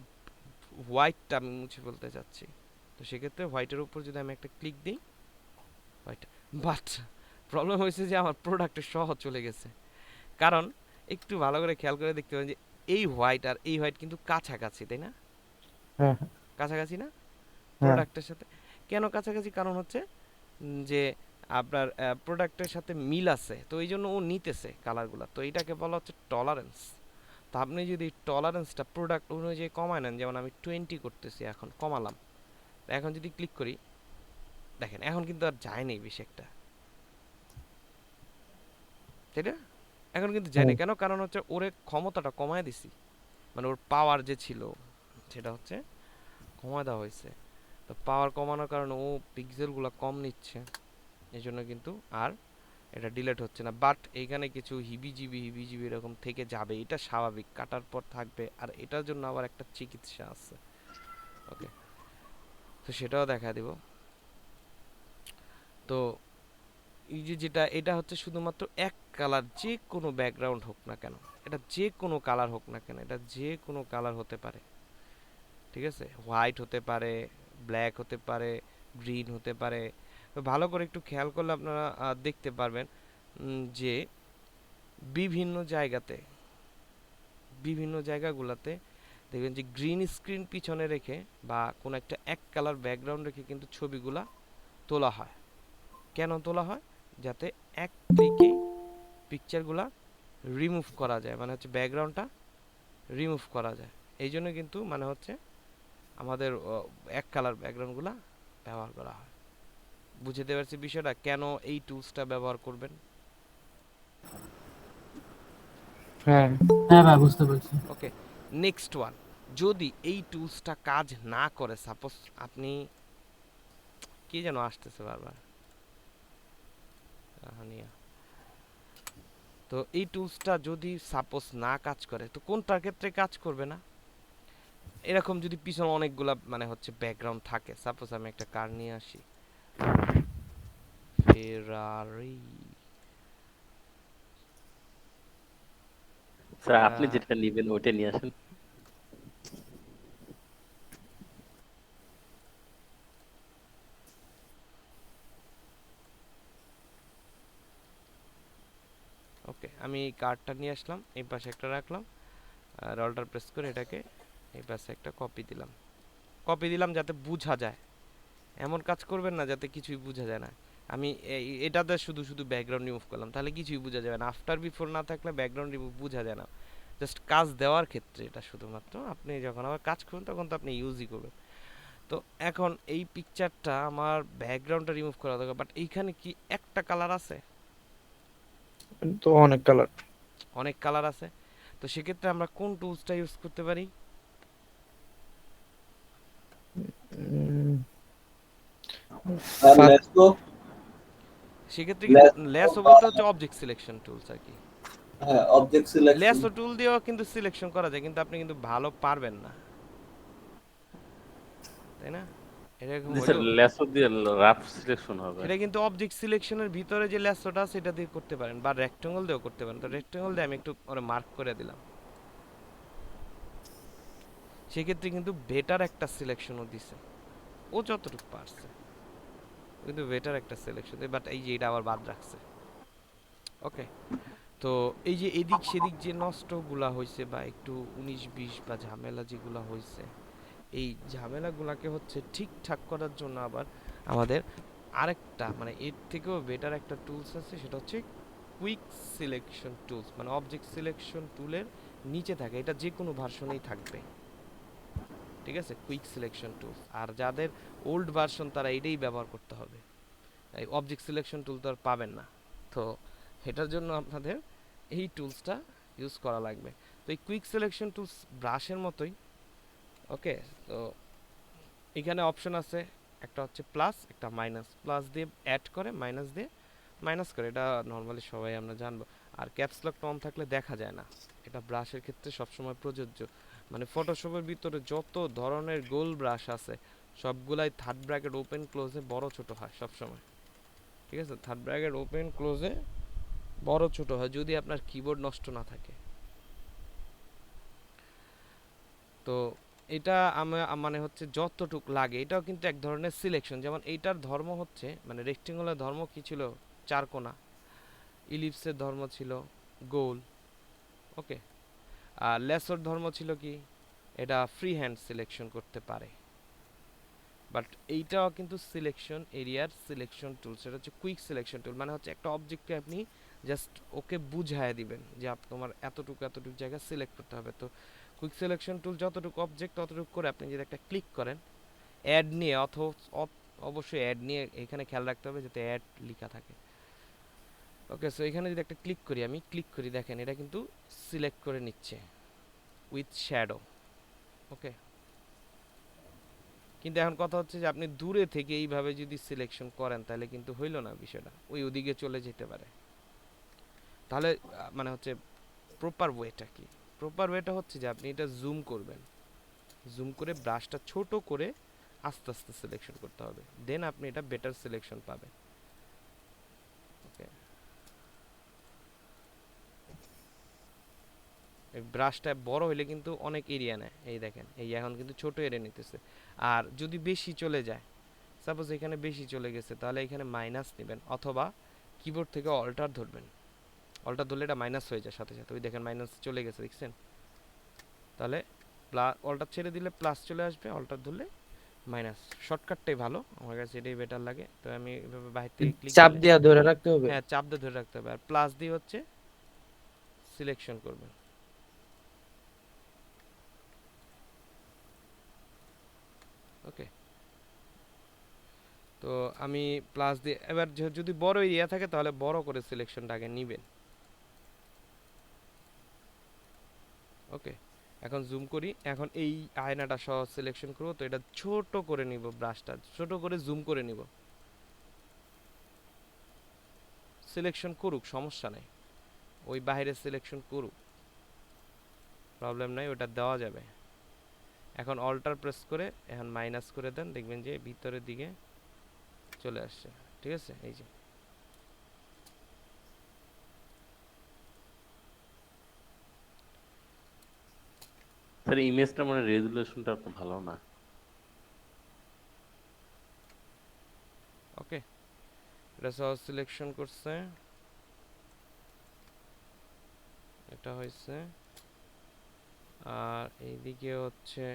হোয়াইটটা আমি মুছে ফেলতে চাচ্ছি, তো সেক্ষেত্রে হোয়াইটের উপর যদি আমি একটা ক্লিক দিই, হোয়াইট, বাট প্রবলেম হয়েছে যে আমার প্রোডাক্টের সহ চলে গেছে। কারণ একটু ভালো করে খেয়াল করে দেখতে পাবেন যে এই হোয়াইট আর এই হোয়াইট কিন্তু কাছাকাছি, তাই না? হ্যাঁ কাছাকাছি না হ্যাঁ। প্রোডাক্টের সাথে? কেন কাছাকাছি? কারণ হচ্ছে যে আপনার প্রোডাক্টের সাথে মিল আছে, তো এই জন্য ও নিতেছে কালারগুলো, তো এটাকে বলা হচ্ছে টলারেন্স। তো আপনি যদি টলারেন্সটা প্রোডাক্ট অনুযায়ী কমায় নেন, যেমন আমি 20 করতেছি, এখন কমালাম, এখন যদি ক্লিক করি, দেখেন এখন কিন্তু আর যায়নি বেশি একটা, তাই না? এখন কিন্তু যায়নি, কেন? কারণ হচ্ছে ওরে ক্ষমতাটা কমায় দিছি, মানে ওর পাওয়ার যে ছিল সেটা হচ্ছে কমায় দেওয়া হয়েছে। তো পাওয়ার কমানোর কারণে ও পিক্সেলগুলো কম নিচ্ছে, এই জন্য কিন্তু আর এটা ডিলেট হচ্ছে না। বাট এইখানে কিছু হিবিজিবি এরকম থেকে যাবে, এটা স্বাভাবিক, কাটার পর থাকবে, আর এটার জন্য আবার একটা চিকিৎসা আছে। ওকে, তো সেটাও দেখা দিব। তো এই যে যেটা, এটা হচ্ছে শুধুমাত্র এক কালার, যে কোনো ব্যাকগ্রাউন্ড হোক না কেন, এটা যে কোনো কালার হোক না কেন, এটা যে কোনো কালার হতে পারে, ঠিক আছে? হোয়াইট হতে পারে, ব্ল্যাক হতে পারে, গ্রিন হতে পারে। তো ভালো করে একটু খেয়াল করলে আপনারা দেখতে পারবেন যে বিভিন্ন জায়গাতে, বিভিন্ন জায়গাগুলোতে দেখবেন যে গ্রিন স্ক্রিন পিছনে রেখে বা কোনো একটা এক কালার ব্যাকগ্রাউন্ড রেখে কিন্তু ছবিগুলা তোলা হয়। কেন তোলা হয়? যাতে এক ক্লিকে পিকচারগুলা রিমুভ করা যায়, মানে হচ্ছে ব্যাকগ্রাউন্ডটা রিমুভ করা যায়। এই জন্য কিন্তু মানে হচ্ছে আমাদের এক কালার ব্যাকগ্রাউন্ডগুলা ব্যবহার করা হয়। বুঝতে পারছি বিষয়টা, কেন এই টুলসটা ব্যবহার করবেন? হ্যাঁ হ্যাঁ ভাই বুঝতে পারছি। ওকে, নেক্সট ওয়ান, যদি এই টুলসটা কাজ না করে, সাপোজ আপনি কি যেন আসতেছে বারবার, হানিয়া, তো এই টুলসটা যদি সাপোজ না কাজ করে, তো কোনটার ক্ষেত্রে কাজ করবে না? এরকম যদি পিছনে অনেকগুলা মানে হচ্ছে ব্যাকগ্রাউন্ড থাকে, সাপোজ আমি একটা কার নিয়ে আসি, ফেরারি, স্যার আপনি যেটা নিবেন ওইটা নিয়ে আসেন। ওকে, আমি এই কার্ডটা নিয়ে আসলাম, এই পাশে একটা রাখলাম, আর অল্টার প্রেস করে এটাকে এই পাশে একটা কপি দিলাম যাতে বোঝা যায়। এমন কাজ করবেন না যাতে কিছুই বোঝা যায় না। আমি এটাতে শুধু শুধু ব্যাকগ্রাউন্ড রিমুভ করলাম, তাহলে কিছুই বোঝা যাবে না। আফটার বিফোর না থাকলে ব্যাকগ্রাউন্ড রিমুভ বোঝা যায় না। জাস্ট কাজ দেওয়ার ক্ষেত্রে এটা শুধুমাত্র, আপনি যখন আবার কাজ করবেন তখন তো আপনি ইউজই করবেন। তো এখন এই পিকচারটা আমার ব্যাকগ্রাউন্ডটা রিমুভ করা দরকার, বাট এইখানে কি একটা কালার আছে? তো অনেক কালার। অনেক কালার আছে। তো সেক্ষেত্রে আমরা কোন টুলসটা ইউজ করতে পারি? লেসো, সেক্ষেত্রে কিন্তু লেসো বলতে হচ্ছে অবজেক্ট সিলেকশন টুলস আর কি। হ্যাঁ অবজেক্ট সিলেকশন। লেসো টুল দিয়েও কিন্তু সিলেকশন করা যায়, কিন্তু আপনি কিন্তু ভালো পারবেন না, তাই না? এরকম স্যার হইলো। লেসো দিয়ে রাফ সিলেকশন হবে। এটা কিন্তু অবজেক্ট সিলেকশনের ভিতরে যে লেসোটা আছে সেটা দিয়ে করতে পারেন, বা রেক্টেঙ্গল দিয়েও করতে পারেন। তো রেক্টেঙ্গল দিয়ে আমি একটু ওরে মার্ক করে দিলাম, সেক্ষেত্রে কিন্তু বেটার একটা সিলেকশনও দিছে, ও যতটুকু পারছে কিন্তু বেটার একটা সিলেকশন, বাট এই যে এটা আবার বাদ রাখছে। ওকে, তো এই যে এদিক সেদিক যে নষ্টগুলা হয়েছে বা একটু 19-20 বা ঝামেলা যেগুলা হয়েছে, এই ঝামেলাগুলাকে হচ্ছে ঠিকঠাক করার জন্য আবার আমাদের আরেকটা মানে এর থেকেও বেটার একটা টুলস আছে, সেটা হচ্ছে কুইক সিলেকশন টুলস। মানে অবজেক্ট সিলেকশন টুলের নিচে থাকে, এটা যে কোনো ভার্সনেই থাকবে, ঠিক আছে? Quick selection tools. আর যাদের ওল্ড ভার্সন তারা এটাই ব্যবহার করতে হবে, এই অবজেক্ট সিলেকশন টুল তো আর পাবেন না। তো এটার জন্য আপনাদের এই টুলসটা ইউজ করা লাগবে। তো এই কুইক সিলেকশন টুলস ব্রাশের মতোই। ওকে, তো এখানে অপশন আছে, একটা হচ্ছে প্লাস, একটা মাইনাস। প্লাস দিয়ে অ্যাড করে, মাইনাস দিয়ে মাইনাস করে, এটা নর্মালি সবাই আমরা জানবো। আর ক্যাপস লক অন থাকলে দেখা যায় না, এটা ব্রাশের ক্ষেত্রে সবসময় প্রযোজ্য। মানে ফটোশপের ভিতরে যত ধরনের গোল ব্রাশ আছে সবগুলাই থার্ড ব্র্যাকেট ওপেন ক্লোজে বড় ছোট হয় সবসময়, ঠিক আছে? থার্ড ব্র্যাকেট ওপেন ক্লোজে বড় ছোট হয় যদি আপনার কিবোর্ড নষ্ট না থাকে। তো এটা মানে হচ্ছে যতটুক লাগে, এটাও কিন্তু এক ধরনের সিলেকশন। যেমন এইটার ধর্ম হচ্ছে, মানে রেক্টেঙ্গুলার ধর্ম কি ছিল? চারকোনা। ইলিপসের ধর্ম ছিল গোল। ওকে, আর লেসোর ধর্ম ছিল কি? এটা ফ্রি হ্যান্ড সিলেকশন করতে পারে। বাট এইটাও কিন্তু সিলেকশন এরিয়ার সিলেকশন টুল, সেটা হচ্ছে কুইক সিলেকশন টুল। মানে হচ্ছে একটা অবজেক্টকে আপনি জাস্ট ওকে বুঝায় দিবেন যে তোমার এতটুকু এতটুকু জায়গা সিলেক্ট করতে হবে। তো কুইক সিলেকশন টুল যতটুকু অবজেক্ট ততটুকু করে আপনি যদি একটা ক্লিক করেন, অ্যাড নিয়ে অবশ্যই অ্যাড নিয়ে এখানে খেয়াল রাখতে হবে যাতে অ্যাড লেখা থাকে। ওকে, সো এখানে যদি একটা ক্লিক করি, আমি ক্লিক করি, দেখেন এটা কিন্তু সিলেক্ট করে নিচ্ছে উইথ শ্যাডো। ওকে, কিন্তু এখন কথা হচ্ছে যে আপনি দূরে থেকে এইভাবে যদি সিলেকশন করেন তাহলে কিন্তু হইল না, বিষয়টা ওই ওদিকে চলে যেতে পারে। তাহলে মানে হচ্ছে প্রপার ওয়েটা কি? প্রপার ওয়েটা হচ্ছে যে আপনি এটা জুম করবেন, জুম করে ব্রাশটা ছোট করে আস্তে আস্তে সিলেকশন করতে হবে, দেন আপনি এটা বেটার সিলেকশন পাবেন। ওকে, এই ব্রাশটা বড় হইলে কিন্তু অনেক এরিয়া নেয়, এই দেখেন এই এখন কিন্তু ছোট এরিয়া নিতেছে। আর যদি বেশি চলে যায়, সাপোজ এখানে বেশি চলে গেছে, তাহলে এখানে মাইনাস নেবেন, অথবা কিবোর্ড থেকে অল্টার ধরবেন। অল্টার ধরলে এটা মাইনাস হয়ে যায় সাথে সাথে, ওই দেখেন মাইনাস চলে গেছে, দেখছেন? তাহলে অল্টার ছেড়ে দিলে প্লাস চলে আসবে, অল্টার ধরলে মাইনাস। শর্টকাটটাই ভালো, আমার কাছে এটাই বেটার লাগে। তো আমি এভাবে বাইরে থেকে ক্লিক চাপ দিলে, দিয়া ধরে রাখতে হবে। হ্যাঁ চাপ দিয়ে ধরে রাখতে হবে, আর প্লাস দিয়ে হচ্ছে সিলেকশন করবেন। ওকে, তো আমি প্লাস দিয়ে এবার যদি বড় এরিয়া থাকে তাহলে বড় করে সিলেকশনটা আগে নেবেন, ওকে, এখন জুম করি। এখন এই আয়নাটা সহ সিলেকশন করব, তো এটা ছোট করে নিব, ব্রাশটা ছোট করে জুম করে নিব। সিলেকশন করুক, সমস্যা নাই, ওই বাইরে সিলেকশন করুক, প্রবলেম নাই, ওটা দেওয়া যাবে। এখন অল্টার প্রেস করে এখন মাইনাস করে দেন, দেখবেন যে ভিতরের দিকে চলে আসছে। ঠিক আছে, এই যে স্যার ইমেজটা মানে রেজুলেশনটা আপনার ভালো না। ওকে, এটা সহ সিলেকশন করছে, এটা হয়েছে। আর এইদিকে হচ্ছে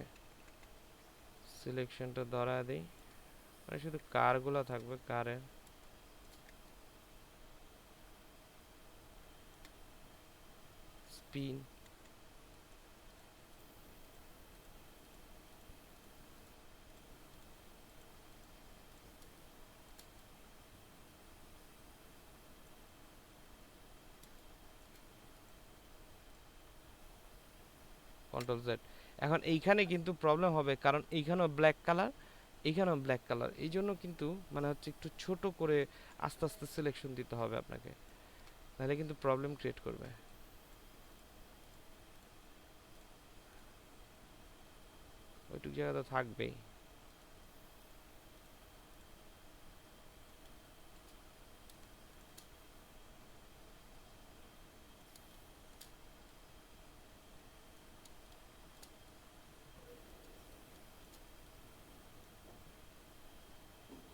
সিলেকশনটা ধরা দেই, মানে শুধু কারগুলো থাকবে, কারের স্পিন। Control Z. এখন এইখানে কিন্তু প্রবলেম হবে, কারণ এইখানেও ব্ল্যাক কালার, এইখানেও ব্ল্যাক কালার, এই জন্য কিন্তু মানে হচ্ছে একটু ছোট করে আস্তে আস্তে সিলেকশন দিতে হবে আপনাকে, নাহলে কিন্তু প্রবলেম ক্রিয়েট করবে। ওইটুক জায়গা তো থাকবেই।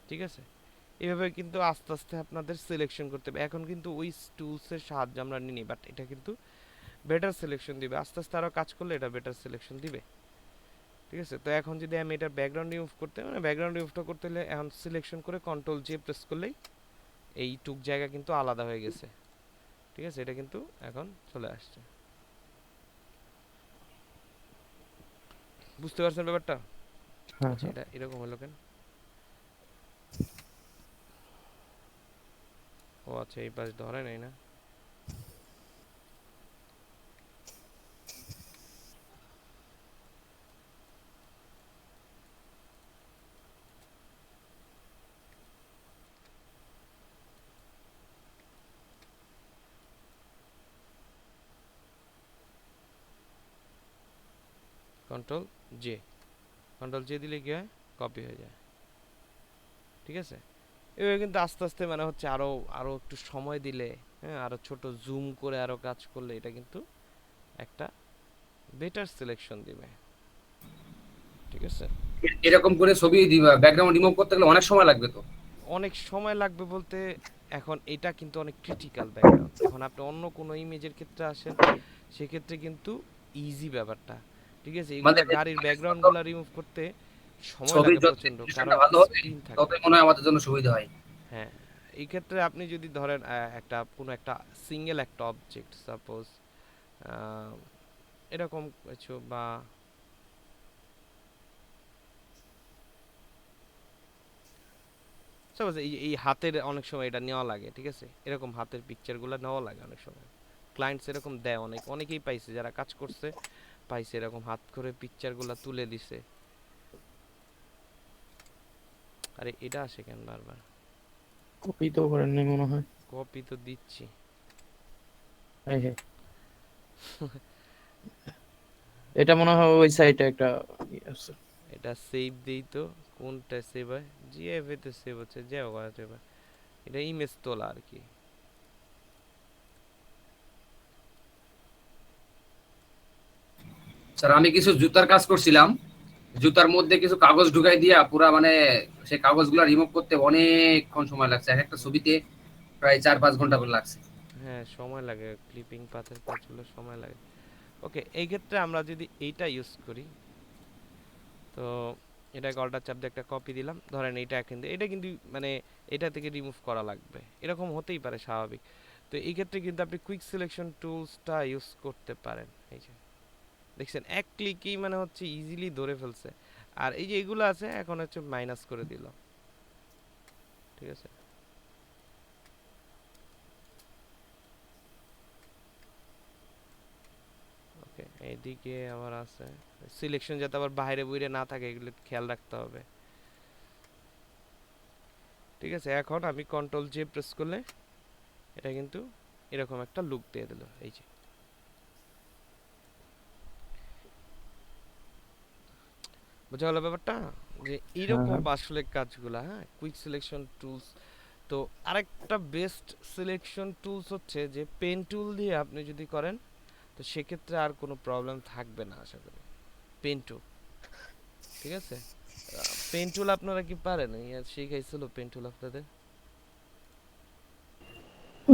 ঠিক আছে, এইভাবে কিন্তু আস্তে আস্তে আপনাদের সিলেকশন করতে হবে। এখন কিন্তু ওই টুলসের সাহায্যে আমরা নিই, বাট এটা কিন্তু বেটার সিলেকশন দিবে, আস্তে আস্তে আরও কাজ করলে এটা বেটার সিলেকশন দিবে। ঠিক আছে, তো এখন যদি আমি এটার ব্যাকগ্রাউন্ড রিমুভ করতে, মানে ব্যাকগ্রাউন্ড রিমুভটা করতে হলে এখন সিলেকশন করে কন্ট্রোল জে প্রেস করলেই এই টুক জায়গা কিন্তু আলাদা হয়ে গেছে। ঠিক আছে, এটা কিন্তু এখন চলে আসছে। বুঝতে পারছেন ব্যাপারটা? হ্যাঁ আচ্ছা, হ্যাঁ। এটা এরকম হলো কেন? ও আচ্ছা, এই পাশ ধরে নাই না। কন্ট্রোল জে, কন্ট্রোল জে দিলে কি হয়, কপি হয়ে যায়। ঠিক আছে, এভাবে কিন্তু আস্তে আস্তে মানে হচ্ছে আরো আরো একটু সময় দিলে, হ্যাঁ, আরো ছোট জুম করে আরো কাজ করলে এটা কিন্তু একটা বেটার সিলেকশন দিবে। ঠিক আছে, এরকম করে ছবি ব্যাকগ্রাউন্ড রিমুভ করতে গেলে অনেক সময় লাগবে তো। অনেক সময় লাগবে বলতে, এখন এটা কিন্তু অনেক ক্রিটিক্যাল ব্যাকগ্রাউন্ড। এখন আপনি অন্য কোনো ইমেজের ক্ষেত্রে আসেন, সেক্ষেত্রে কিন্তু ইজি ব্যাপারটা। ঠিক আছে, মানে এগুলা গাড়ির ব্যাকগ্রাউন্ডগুলো রিমুভ করতে সময় ছবির লাগে যত প্রচন্ড, রেজুলেশনটা কারণ ভালো হবে স্পিন থাকে। ততই মনে হয় আমাদের জন্য সুবিধা হয়। হ্যাঁ, এই ক্ষেত্রে আপনি যদি ধরেন একটা কোনো একটা সিঙ্গেল একটা অবজেক্ট, সাপোজ এরকম কিছু, বা সাপোজ এই এই হাতের অনেক সময় এটা নেওয়া লাগে। ঠিক আছে, এরকম হাতের পিকচারগুলো নেওয়া লাগে অনেক সময়, ক্লায়েন্টস এরকম দেয়, অনেকেই পাইছে যারা কাজ করছে, পাইছে এরকম হাত করে পিকচারগুলো তুলে দিছে। আরে এটা আসে কেন বারবার? কপি তো করেননি মনে হয়। কপি তো দিচ্ছি। এই হে, এটা মনে হয় ওই সাইটে একটা ইয়ে আছে। এটা সেভ দেই তো, কোনটা সেভ হয়? জিএফএ তে সেভ হচ্ছে, যে হোয়াটএভার, এটা ইমেজ তোলা আর কি। স্যার আমি কিছু জুতার কাজ করছিলাম, জুতার মধ্যে কিছু কাগজ ঢুকাই দিয়া পুরা মানে সেই কাগজগুলো রিমুভ করতে অনেকক্ষণ সময় লাগছে, এক একটা ছবিতে প্রায় 4-5 ঘন্টা করে লাগছে। হ্যাঁ, সময় লাগে, ক্লিপিং পাথের কাজগুলো সময় লাগে। ওকে, এই ক্ষেত্রে আমরা যদি এইটা ইউজ করি, তো এটাকে অল্টার চাপ দিয়ে একটা কপি দিলাম, ধরেন এইটা কিন্তু এটা কিন্তু মানে এটা থেকে রিমুভ করা লাগবে, এরকম হতেই পারে, স্বাভাবিক। তো এই ক্ষেত্রে কিন্তু আপনি কুইক সিলেকশন টুলসটা ইউজ করতে পারেন। এই যে দেখছেন, এক ক্লিকই মানে হচ্ছে ইজিলি ধরে ফেলছে। আর এই যে এগুলো আছে, এখন হচ্ছে মাইনাস করে দিলাম। ঠিক আছে, ওকে, এইদিকে আবার আছে সিলেকশন, যাতে আবার বাইরে বুইরে না থাকে, এগুলো খেয়াল রাখতে হবে। ঠিক আছে, এখন আমি কন্ট্রোল জে প্রেস করলে এটা কিন্তু এরকম একটা লুক দিয়ে দিল। এই যে বুঝা গেল ব্যাপারটা, যে এইরকম আসলে কাজগুলা। হ্যাঁ, কুইক সিলেকশন টুলস। তো আরেকটা বেস্ট সিলেকশন টুলস হচ্ছে যে পেন টুল দিয়ে আপনি যদি করেন, তো সেক্ষেত্রে আর কোনো প্রবলেম থাকবে না আশা করি। পেন টুল, ঠিক আছে। পেন টুল আপনারা কি পারেন? শিখাইছিল পেন টুল আপনাদের?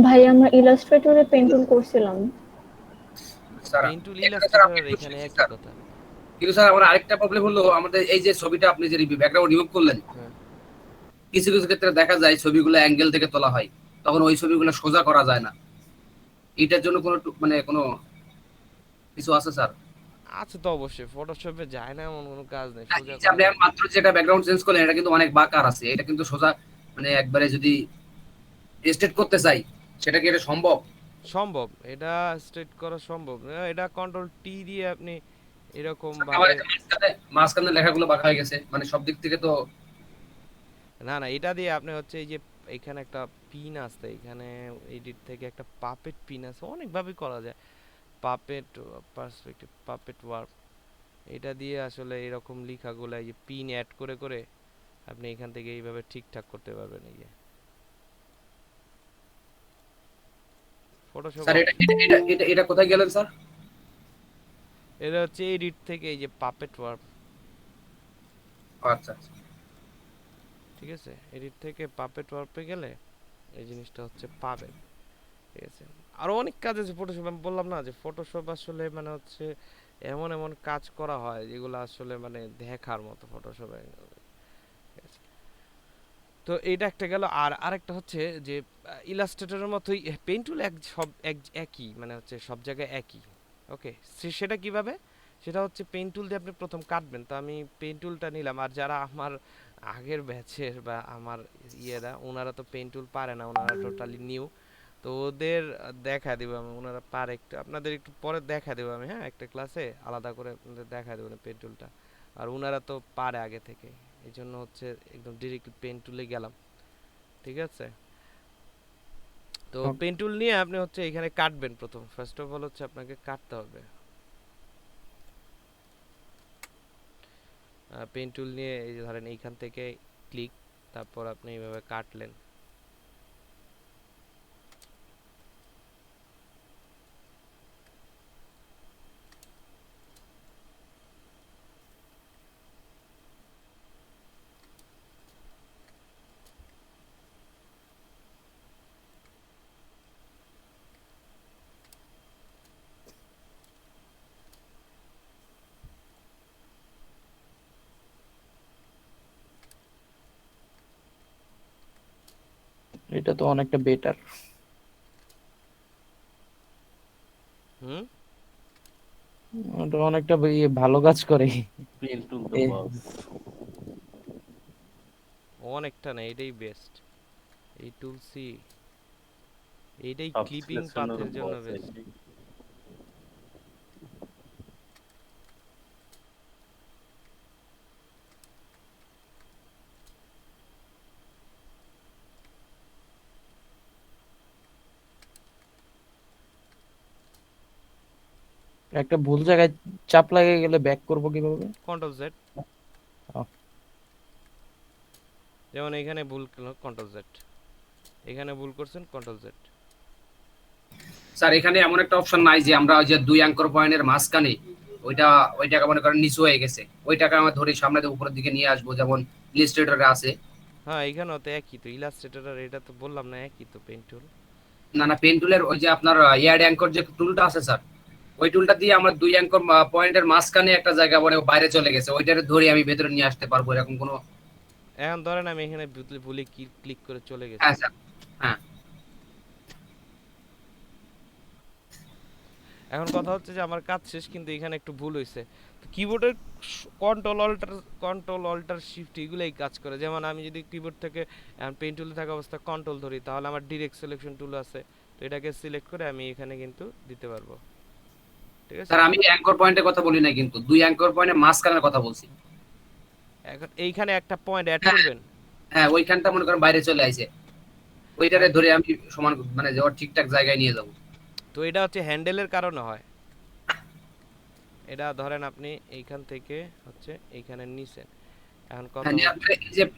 ভাই আমরা ইলাস্ট্রেটরে পেন্টুল করছিলাম। স্যার পেন টুল এটা স্যার আমি ইলাস্ট্রেটর একটু এখানে শিখছি একই স্যার, কথা। কিন্তু স্যার আমার আরেকটা প্রবলেম হলো, আমাদের এই যে ছবিটা আপনি যে ব্যাকগ্রাউন্ড রিমুভ করলেন, হ্যাঁ, কিছু কিছু ক্ষেত্রে দেখা যায় ছবিগুলো অ্যাঙ্গেল থেকে তোলা হয়, তখন ওই ছবিগুলো সোজা করা যায় না। এটার জন্য কোনো মানে কোনো কিছু আছে স্যার? আছে তো অবশ্যই, ফটোশপে যায় না এমন কোনো কাজ নেই, না, সোজা এই যে করা আপনি যায়। মাত্র যেটা ব্যাকগ্রাউন্ড চেঞ্জ করলেন, এটা কিন্তু অনেক বাঁকার আছে, এটা কিন্তু সোজা মানে একবারে যদি স্ট্রেট করতে চাই, সেটা কি এটা সম্ভব? সম্ভব, এটা স্ট্রেট করা সম্ভব। এটা কন্ট্রোল টি দিয়ে আপনি এরকম আমার ভাবে। এই যে মাঝখানে মাঝখানে লেখাগুলো বাঁকা হয়ে গেছে, মানে সব দিক থেকে তো। না না, এটা দিয়ে আপনি হচ্ছে এই যে এখানে একটা পিন আছে, এখানে এডিট থেকে একটা পাপেট পিন আছে, অনেকভাবে করা যায়। পাপেট পার্সপেক্টিভ, পাপেট ওয়ার্ক, এটা দিয়ে আসলে এরকম লেখাগুলো এই যে পিন অ্যাড করে করে আপনি এখান থেকে এইভাবে ঠিকঠাক করতে পারবেন। এই যে ফটোশপ, স্যার এটা এটা এটা এটা এটা কোথায় গেলেন স্যার? এটা হচ্ছে এডিট থেকে এই যে পাপেট ওয়ার্ক, আচ্ছা আচ্ছা। ঠিক আছে। এডিট থেকে পাপেট ওয়ার্পে গেলে এই জিনিসটা হচ্ছে পাবেন, ঠিক আছে। আরো অনেক কাজ আছে ফটোশপ, আমি বললাম না যে ফটোশপ আসলে মানে হচ্ছে এমন এমন কাজ করা হয় যেগুলো আসলে মানে দেখার মতো ফটোশপে, ঠিক আছে। তো এইটা একটা গেল। আর আরেকটা হচ্ছে যে ইলাস্ট্রেটরের মতোই পেইন্ট টুল একই, মানে হচ্ছে সব জায়গায় একই। ওকে, সেটা কিভাবে? সেটা হচ্ছে পেইন্ট টুল দিয়ে আপনি প্রথম কাটবেন। তো আমি পেইন্ট টুলটা নিলাম, আর যারা আমার আগের ব্যাচের বা আমার ইয়েরা, ওনারা তো পেইন্ট টুল পারে না, ওনারা টোটালি নিউ। তো ওদের দেখা দেবো আমি, ওনারা পারে একটু, আপনাদের একটু পরে দেখা দেবো আমি। হ্যাঁ, একটা ক্লাসে আলাদা করে আপনাদের দেখা দেবো না পেইন্ট টুলটা। আর ওনারা তো পারে আগে থেকে, এই জন্য হচ্ছে একদম ডিরেক্টলি পেন টুলে গেলাম, ঠিক আছে। তো পেন টুল নিয়ে আপনি হচ্ছে এখানে কাটবেন প্রথম। ফার্স্ট অফ অল হচ্ছে আপনাকে কাটতে হবে। পেন টুল নিয়ে এই যে ধরেন এইখান থেকে ক্লিক, তারপর আপনি এইভাবে কাটলেন। এটা তো অনেকটা বেটার। হুম, এটা অনেকটা ভালো কাজ করে। পেন টুল তো এ, বস। অনেকটা না, এটাই বেস্ট। এই টুল সি, এইটাই সব ক্লিপিং সিলেকশনের পাথের জন্য বস বেস্ট। এটাই। একটা ভুল জায়গায় চাপ লাগে গেলে ব্যাক করব কিভাবে? কন্ট্রোল জেড, ও, যেমন এখানে ভুল কন্ট্রোল জেড, এখানে ভুল করছেন কন্ট্রোল জেড। স্যার এখানে এমন একটা অপশন নাই যে আমরা ওই যে দুই অ্যাঙ্কর পয়েন্টের মাঝখানে ওইটা, ওইটাকে মনে করেন নিচু হয়ে গেছে, ওইটাকে আমরা ধরে সামনে দিয়ে উপরের দিকে নিয়ে আসবো, যেমন ইলিস্ট্রেটরে আছে। হ্যাঁ, এখানেও তো একই, তো ইলাস্ট্রেটর আর এটা তো বললাম না একই তো পেইন্ট টুল। না না, পেন টুলের ওই যে আপনার ইয়ার্ড অ্যাঙ্কর যে টুলটা আছে স্যার, ওই টুলটা দিয়ে আমরা দুই অ্যাঙ্কর পয়েন্টের মাঝখানে একটা জায়গা মানে বাইরে চলে গেছে, ওইটারে ধরে আমি ভেতরে নিয়ে আসতে পারবো, এরকম কোনো? এখন ধরেন আমি এখানে ভুলে ক্লিক করে চলে গেছি। হ্যাঁ স্যার। হ্যাঁ এখন কথা হচ্ছে যে আমার কাজ শেষ, কিন্তু এখানে একটু ভুল হয়েছে। তো কিবোর্ডের কন্ট্রোল অল্টার শিফট এগুলোই কাজ করে। যেমন আমি যদি কিবোর্ড থেকে পেন টুলে থাকা অবস্থা কন্ট্রোল ধরি, তাহলে আমার ডিরেক্ট সিলেকশন টুল আছে, তো এটাকে সিলেক্ট করে আমি এখানে কিন্তু দিতে পারবো। ঠিক আছে? স্যার আমি অ্যাঙ্কর পয়েন্টের কথা বলি না, কিন্তু দুই অ্যাঙ্কর পয়েন্টের মাঝখানের কথা বলছি। এখন এইখানে একটা পয়েন্ট অ্যাড হ্যাঁ। করবেন। হ্যাঁ, ওইখানটা মনে করেন বাইরে চলে আইছে, ওইটারে হ্যাঁ, ধরে আমি সমান মানে যে ওর ঠিকঠাক জায়গায় নিয়ে যাব। তো এটা হচ্ছে হ্যান্ডেলের কারণে হয়। এটা ধরেন আপনি এইখান থেকে হচ্ছে এইখানে নিছেন, এখন কথা হ্যাঁ, নেওয়ার হচ্ছে পরে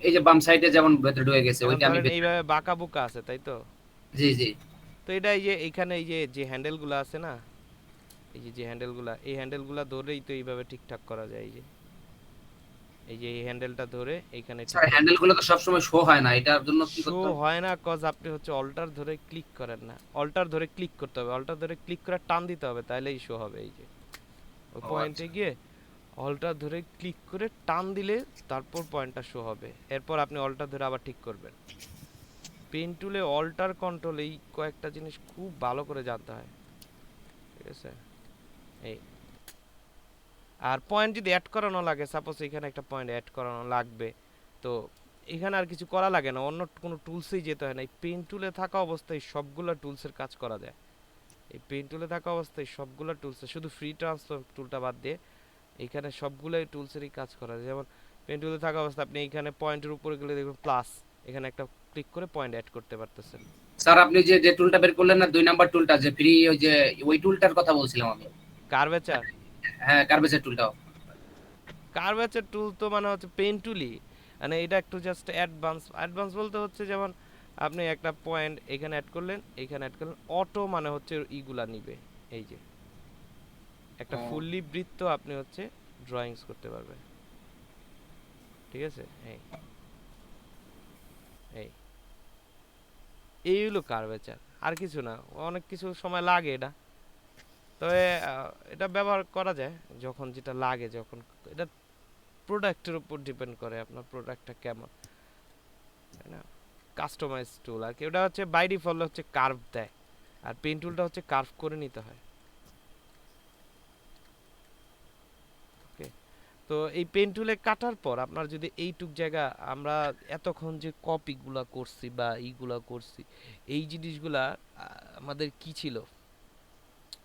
এই যে বাম সাইডে যেমন ভেতরে ঢুকে গেছে, এখন ওইটা আমি ধরেন এইভাবে বাঁকা বুকা আছে, তাই তো? জি জি। তো এটা এই যে এইখানে এই যে যে হ্যান্ডেলগুলো আছে না, এই যে যে হ্যান্ডেলগুলা, এই হ্যান্ডেলগুলা ধরেই তো এইভাবে ঠিকঠাক করা যায়। এই যে এই হ্যান্ডেলটা ধরে এইখানে স্যার ঠিকঠাক হ্যান্ডেল গুলো তো সবসময় শো হয় না, এটার জন্য কি শো করতে হবে? হয় না, কজ আপনি হচ্ছে অল্টার ধরে ক্লিক করেন না। অল্টার ধরে ক্লিক করতে হবে, অল্টার ধরে ক্লিক করে টান দিতে হবে, তাহলেই শো হবে। এই যে ওই ও পয়েন্টে আচ্ছা। গিয়ে অল্টার ধরে ক্লিক করে টান দিলে তারপর পয়েন্টটা শো হবে। এরপর আপনি অল্টার ধরে আবার ঠিক করবেন। পেন টুলে অল্টার কন্ট্রোল এই কয়েকটা জিনিস খুব ভালো করে জানতে হয়, ঠিক আছে? এই আর পয়েন্ট যদি অ্যাড করানো লাগে, সাপোজ এখানে একটা পয়েন্ট অ্যাড করানো লাগবে, তো এখানে আর কিছু করা লাগে না, অন্য কোনো টুলসেই যেতে হয় না। এই পেন টুলে থাকা অবস্থায় সবগুলো টুলসের কাজ করা যায়। এই পেন টুলে থাকা অবস্থায় সবগুলো টুলসের, শুধু ফ্রি ট্রান্সফার টুলটা বাদ দিয়ে এখানে সবগুলোই টুলসেরই কাজ করা যায়। যেমন পেন টুলে থাকা অবস্থায় আপনি এইখানে পয়েন্টের উপরে গেলে দেখবেন প্লাস, এখানে একটা ক্লিক করে পয়েন্ট অ্যাড করতে পারতেছেন। স্যার আপনি যে যে টুলটা বের করলেন না, 2 নাম্বার টুলটা যে ফ্রি, ওই যে ওই টুলটার কথা বলছিলাম আমি। কার্ভেচার, হ্যাঁ, কার্বেচার টুলটাও। কার্ভেচার টুল তো মানে হচ্ছে পেন টুলই, মানে এটা একটু জাস্ট অ্যাডভান্স। অ্যাডভান্স বলতে হচ্ছে যেমন আপনি একটা পয়েন্ট এখানে অ্যাড করলেন, এখানে অ্যাড করলেন, অটো মানে হচ্ছে ইগুলা নিবে। এই যে একটা ও। ফুললি বৃত্ত আপনি হচ্ছে ড্রয়িংস করতে পারবেন, ঠিক আছে? এই এই এই হলো কার্ভেচার, আর কিছু না। অনেক কিছু সময় লাগে এটা, তবে এটা ব্যবহার করা যায় যখন যেটা লাগে। যখন এটা প্রোডাক্টের উপর ডিপেন্ড করে, আপনার প্রোডাক্টটা কেমন, তাই না? কাস্টমাইজ টুল আর কি। ওটা হচ্ছে বাই ডিফল্ট হচ্ছে কার্ভ দেয়, আর পেন টুলটা হচ্ছে কার্ভ করে নিতে হয়। ওকে, তো এই পেন টুলে কাটার পর আপনার যদি এইটুক জায়গা, আমরা এতক্ষণ যে কপিগুলা করছি বা এইগুলা করছি, এই জিনিসগুলা আমাদের কি ছিল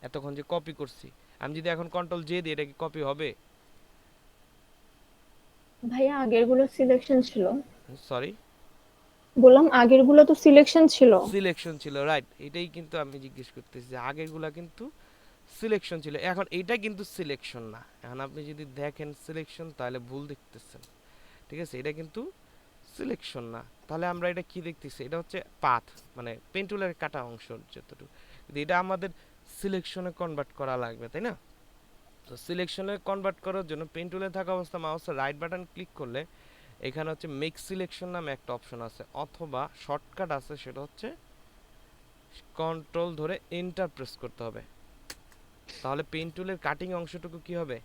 এতক্ষণ যে কপি করছি, আমি যদি এখন কন্ট্রোল জে দিই, এটা কি কপি হবে? ভাইয়া আগের গুলো সিলেকশন ছিল। সরি, বললাম আগের গুলো তো সিলেকশন ছিল। সিলেকশন ছিল, রাইট। এটাই কিন্তু আমি জিজ্ঞেস করতেছি যে আগেরগুলা কিন্তু সিলেকশন ছিল, এখন এইটা কিন্তু সিলেকশন না। এখন আপনি যদি দেখেন সিলেকশন, তাহলে ভুল দেখতেছেন, ঠিক আছে? এটা কিন্তু সিলেকশন না। তাহলে আমরা এটা কি দেখতেছি? এটা হচ্ছে পাথ, মানে পেন টুলের কাটা অংশ যতটুকু, কিন্তু এটা আমাদের সিলেকশনে কনভার্ট করা লাগবে, তাই না? তো সিলেকশনে কনভার্ট করার জন্য পেন টুলে থাকা অবস্থা মাউসের রাইট বাটন ক্লিক করলে এখানে হচ্ছে মেক সিলেকশন নামে একটা অপশন আছে, অথবা শর্টকাট আছে, সেটা হচ্ছে কন্ট্রোল ধরে এন্টার প্রেস করতে হবে। তাহলে পেন টুলের কাটিং অংশটুকু কি হবে?